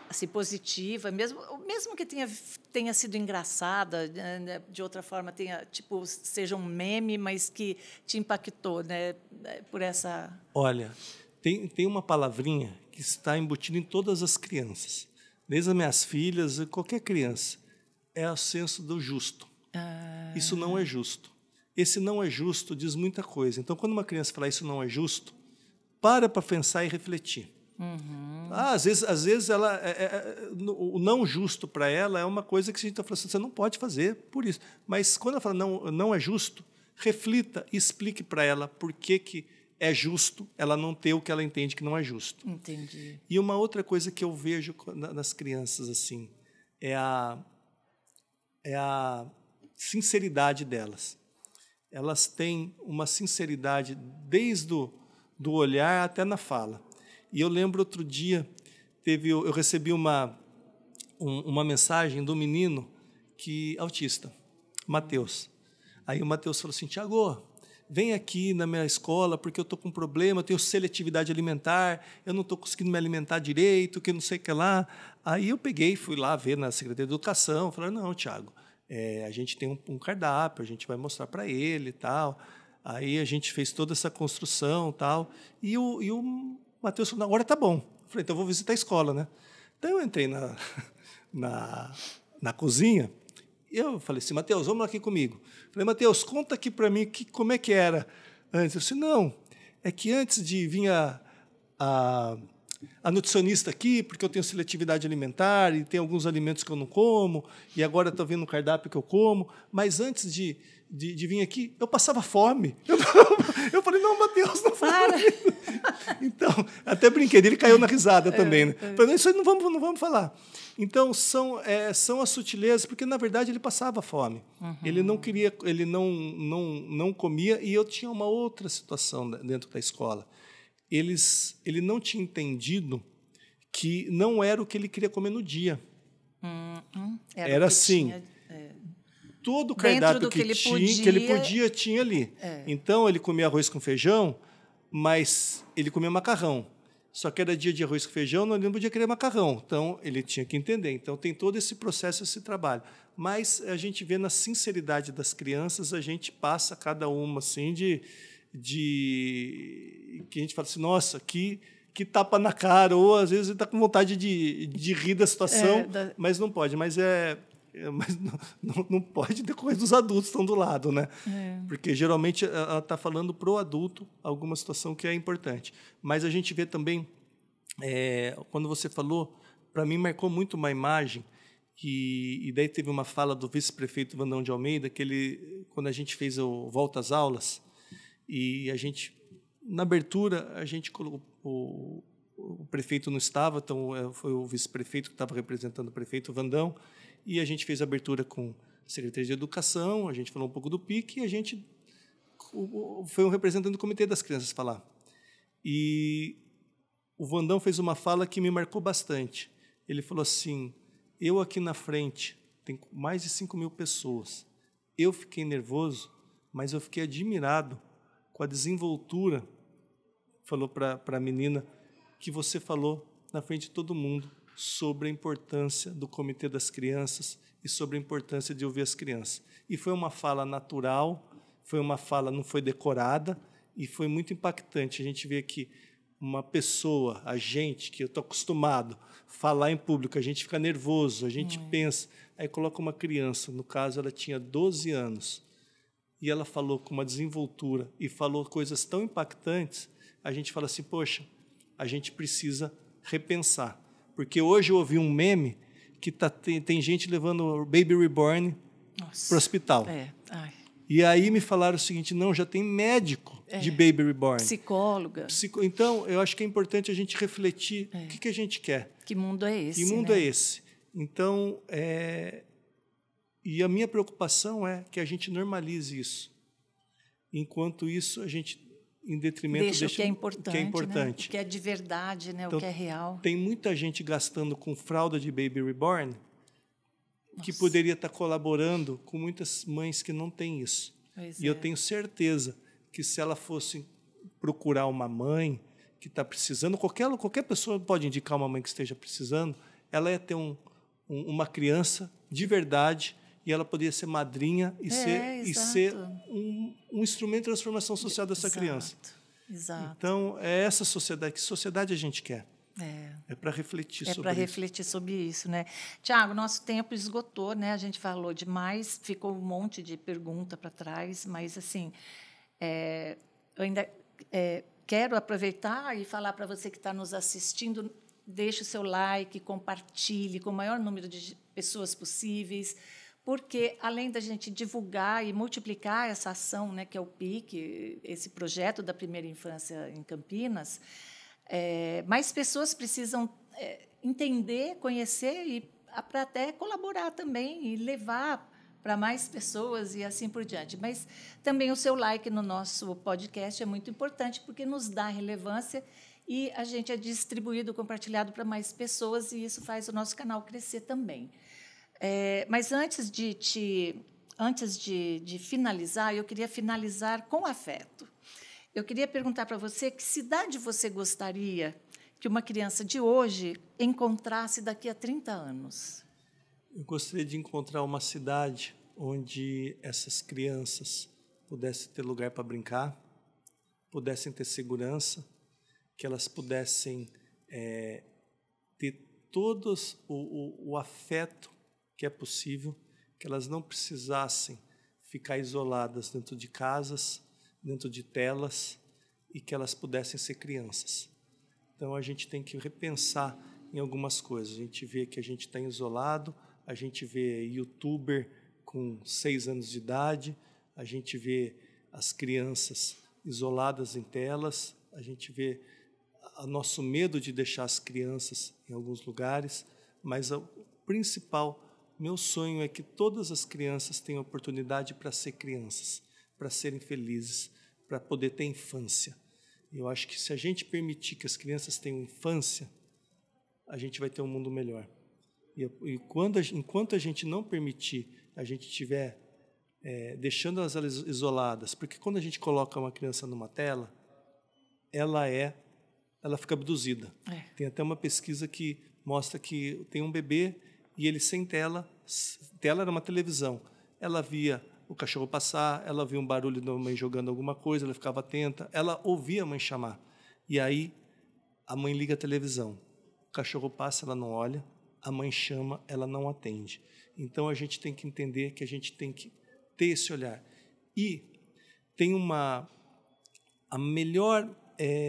[SPEAKER 1] assim, positiva, mesmo que tenha sido engraçada, né, de outra forma seja um meme, mas que te impactou, né, por essa...
[SPEAKER 2] Olha, tem uma palavrinha que está embutida em todas as crianças, desde as minhas filhas, qualquer criança, é o senso do justo. Isso não é justo. Esse não é justo diz muita coisa. Então, quando uma criança fala isso não é justo, para pensar e refletir. Às vezes o não justo para ela é uma coisa que a gente está falando assim, você não pode fazer por isso. Mas quando ela fala não é justo, reflita e explique para ela por que é justo ela não ter o que ela entende que não é justo.
[SPEAKER 1] Entendi.
[SPEAKER 2] E uma outra coisa que eu vejo nas crianças assim é a sinceridade delas. Elas têm uma sinceridade desde do olhar até na fala. E eu lembro outro dia, eu recebi uma mensagem do menino autista, Matheus. Aí o Matheus falou assim, Tiago, vem aqui na minha escola porque eu estou com um problema, eu tenho seletividade alimentar, eu não estou conseguindo me alimentar direito, que não sei o que lá. Aí eu fui lá ver na Secretaria de Educação, falaram, não, Tiago, a gente tem um cardápio, a gente vai mostrar para ele e tal. Aí a gente fez toda essa construção e tal. E o Matheus falou, agora tá bom. Eu falei, então eu vou visitar a escola, né? Então eu entrei na cozinha e eu falei assim, Matheus, vamos aqui comigo. Eu falei, Matheus, conta aqui para mim como é que era antes. Eu disse, não, é que antes de vir a nutricionista aqui, porque eu tenho seletividade alimentar e tem alguns alimentos que eu não como, e agora estou vendo um cardápio que eu como, mas antes de vir aqui, eu passava fome. Eu falei, não, Matheus, não para. Então, até brinquei, ele caiu na risada também. Né? Falei, isso aí não vamos falar. Então, são as sutilezas, porque, na verdade, ele passava fome. Ele não queria, ele não comia, e eu tinha uma outra situação dentro da escola. Ele não tinha entendido que não era o que ele queria comer no dia. Era assim, todo o cardápio que ele podia tinha ali. Então, ele comia arroz com feijão, mas ele comia macarrão. Só que era dia de arroz com feijão, ele não podia querer macarrão. Então, ele tinha que entender. Então, tem todo esse processo, esse trabalho. Mas a gente vê na sinceridade das crianças, a gente passa cada uma assim que a gente fala assim, nossa, que tapa na cara, ou às vezes ele está com vontade de rir da situação, mas não pode. Mas não pode decorrer dos adultos que estão do lado, né? Porque geralmente ela está falando para o adulto alguma situação que é importante. Mas a gente vê também, quando você falou, para mim marcou muito uma imagem, e daí teve uma fala do vice-prefeito Vandão de Almeida, que quando a gente fez o Volta às Aulas, e a gente, na abertura, a gente colocou, o prefeito não estava, então foi o vice-prefeito que estava representando o prefeito, o Vandão, e a gente fez a abertura com a Secretaria de Educação, a gente falou um pouco do PIC, e a gente foi um representante do Comitê das Crianças falar. E o Vandão fez uma fala que me marcou bastante. Ele falou assim, eu aqui na frente, tem mais de 5.000 pessoas, eu fiquei nervoso, mas eu fiquei admirado com a desenvoltura, falou para a menina, que você falou na frente de todo mundo sobre a importância do Comitê das Crianças e sobre a importância de ouvir as crianças. E foi uma fala natural, foi uma fala, não foi decorada, e foi muito impactante. A gente vê que uma pessoa, a gente, que eu estou acostumado a falar em público, a gente fica nervoso, a gente pensa, aí coloca uma criança, no caso ela tinha 12 anos, e ela falou com uma desenvoltura e falou coisas tão impactantes, a gente fala assim, poxa, a gente precisa repensar. Porque hoje eu ouvi um meme que tem gente levando o Baby Reborn para o hospital.
[SPEAKER 1] Ai.
[SPEAKER 2] E aí me falaram o seguinte, não, já tem médico de Baby Reborn.
[SPEAKER 1] Psicóloga.
[SPEAKER 2] Então, eu acho que é importante a gente refletir o que a gente quer.
[SPEAKER 1] Que mundo é esse?
[SPEAKER 2] Que mundo é esse? Então, e a minha preocupação é que a gente normalize isso. Enquanto isso, a gente, em detrimento...
[SPEAKER 1] Deixa o que é importante.
[SPEAKER 2] Né?
[SPEAKER 1] O que é de verdade, né? Então, o que é real.
[SPEAKER 2] Tem muita gente gastando com fralda de Baby Reborn que poderia estar colaborando com muitas mães que não têm isso. E eu tenho certeza que se ela fosse procurar uma mãe que está precisando, qualquer pessoa pode indicar uma mãe que esteja precisando, ela ia ter uma criança de verdade e ela poderia ser madrinha e ser um instrumento de transformação social dessa criança.
[SPEAKER 1] Exato.
[SPEAKER 2] Então, é essa sociedade. Que sociedade a gente quer? É para refletir sobre isso. É para
[SPEAKER 1] refletir sobre isso, né? Tiago, nosso tempo esgotou, né? A gente falou demais, ficou um monte de pergunta para trás, mas, assim, eu ainda quero aproveitar e falar para você que está nos assistindo, deixe o seu like, compartilhe com o maior número de pessoas possíveis, porque, além da gente divulgar e multiplicar essa ação, né, que é o PIC, esse projeto da primeira infância em Campinas, mais pessoas precisam entender, conhecer e para até colaborar também e levar para mais pessoas e assim por diante. Mas também o seu like no nosso podcast é muito importante porque nos dá relevância e a gente é distribuído, compartilhado para mais pessoas e isso faz o nosso canal crescer também. Mas antes de finalizar, eu queria finalizar com afeto. Eu queria perguntar para você que cidade você gostaria que uma criança de hoje encontrasse daqui a 30 anos?
[SPEAKER 2] Eu gostaria de encontrar uma cidade onde essas crianças pudessem ter lugar para brincar, pudessem ter segurança, que elas pudessem ter todos o afeto que é possível, que elas não precisassem ficar isoladas dentro de casas, dentro de telas, e que elas pudessem ser crianças. Então, a gente tem que repensar em algumas coisas. A gente vê que a gente está isolado, a gente vê youtuber com 6 anos de idade, a gente vê as crianças isoladas em telas, a gente vê o nosso medo de deixar as crianças em alguns lugares, mas o principal, meu sonho é que todas as crianças tenham oportunidade para ser crianças, para serem felizes, para poder ter infância. Eu acho que se a gente permitir que as crianças tenham infância, a gente vai ter um mundo melhor. E enquanto a gente não permitir, a gente estiver deixando elas isoladas, porque quando a gente coloca uma criança numa tela, ela fica abduzida. Tem até uma pesquisa que mostra que tem um bebê e ele sem tela era uma televisão. Ela via o cachorro passar, ela via um barulho da mãe jogando alguma coisa, ela ficava atenta, ela ouvia a mãe chamar. E aí a mãe liga a televisão. O cachorro passa, ela não olha, a mãe chama, ela não atende. Então a gente tem que entender que a gente tem que ter esse olhar. E tem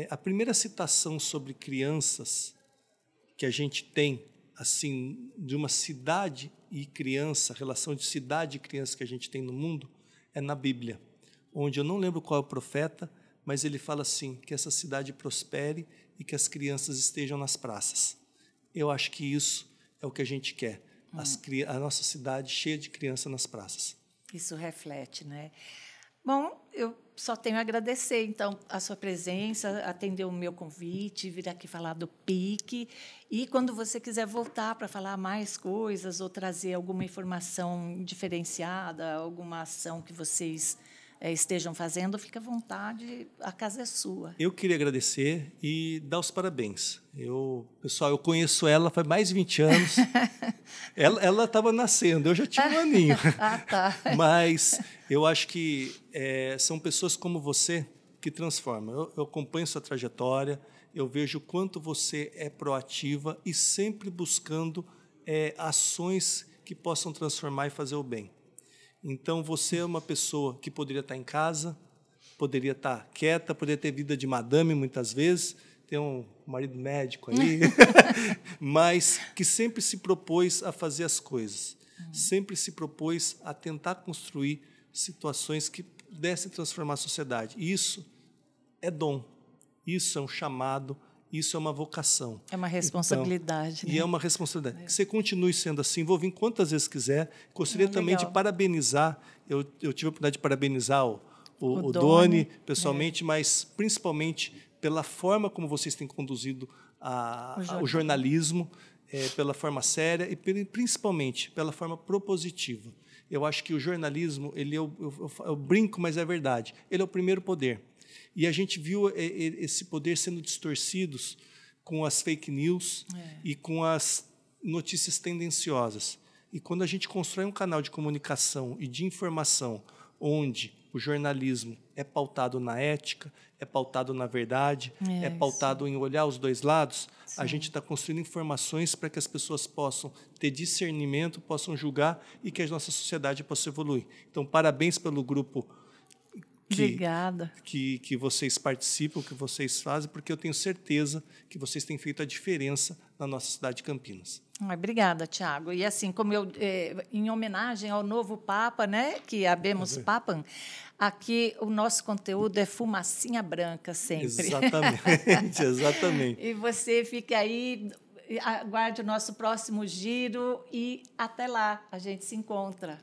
[SPEAKER 2] a primeira citação sobre crianças que a gente tem, assim, de uma cidade e criança, relação de cidade e criança que a gente tem no mundo, é na Bíblia, onde eu não lembro qual é o profeta, mas ele fala assim, que essa cidade prospere e que as crianças estejam nas praças. Eu acho que isso é o que a gente quer, a nossa cidade cheia de criança nas praças.
[SPEAKER 1] Isso reflete, né? Bom, eu só tenho a agradecer, então, a sua presença, atender o meu convite, vir aqui falar do PIC. E, quando você quiser voltar para falar mais coisas ou trazer alguma informação diferenciada, alguma ação que vocês estejam fazendo, fique à vontade, a casa é sua.
[SPEAKER 2] Eu queria agradecer e dar os parabéns. Pessoal, eu conheço ela faz mais de 20 anos. Ela estava nascendo, eu já tinha um aninho.
[SPEAKER 1] Tá.
[SPEAKER 2] Mas eu acho que são pessoas como você que transformam. Eu acompanho sua trajetória, eu vejo o quanto você é proativa e sempre buscando ações que possam transformar e fazer o bem. Então, você é uma pessoa que poderia estar em casa, poderia estar quieta, poderia ter vida de madame muitas vezes, ter um marido médico aí, mas que sempre se propôs a fazer as coisas, sempre se propôs a tentar construir situações que pudessem transformar a sociedade. Isso é dom, isso é um chamado, isso é uma vocação.
[SPEAKER 1] É uma responsabilidade.
[SPEAKER 2] Então, e é uma responsabilidade. Que você continue sendo assim, vou vir quantas vezes quiser. Gostaria também de parabenizar, eu tive a oportunidade de parabenizar o Doni, pessoalmente, mas principalmente pela forma como vocês têm conduzido o jornalismo, pela forma séria e principalmente pela forma propositiva. Eu acho que o jornalismo, eu brinco, mas é verdade, ele é o primeiro poder. E a gente viu esse poder sendo distorcidos com as fake news e com as notícias tendenciosas. E quando a gente constrói um canal de comunicação e de informação onde o jornalismo é pautado na ética, é pautado na verdade, é pautado em olhar os dois lados, a gente está construindo informações para que as pessoas possam ter discernimento, possam julgar e que a nossa sociedade possa evoluir. Então, parabéns pelo grupo que vocês participam, que vocês fazem, porque eu tenho certeza que vocês têm feito a diferença na nossa cidade de Campinas.
[SPEAKER 1] Obrigada, Tiago. E assim, como em homenagem ao novo Papa, né, que Habemus Papam, aqui o nosso conteúdo é fumacinha branca sempre.
[SPEAKER 2] Exatamente, exatamente.
[SPEAKER 1] E você fica aí, aguarde o nosso próximo giro e até lá a gente se encontra.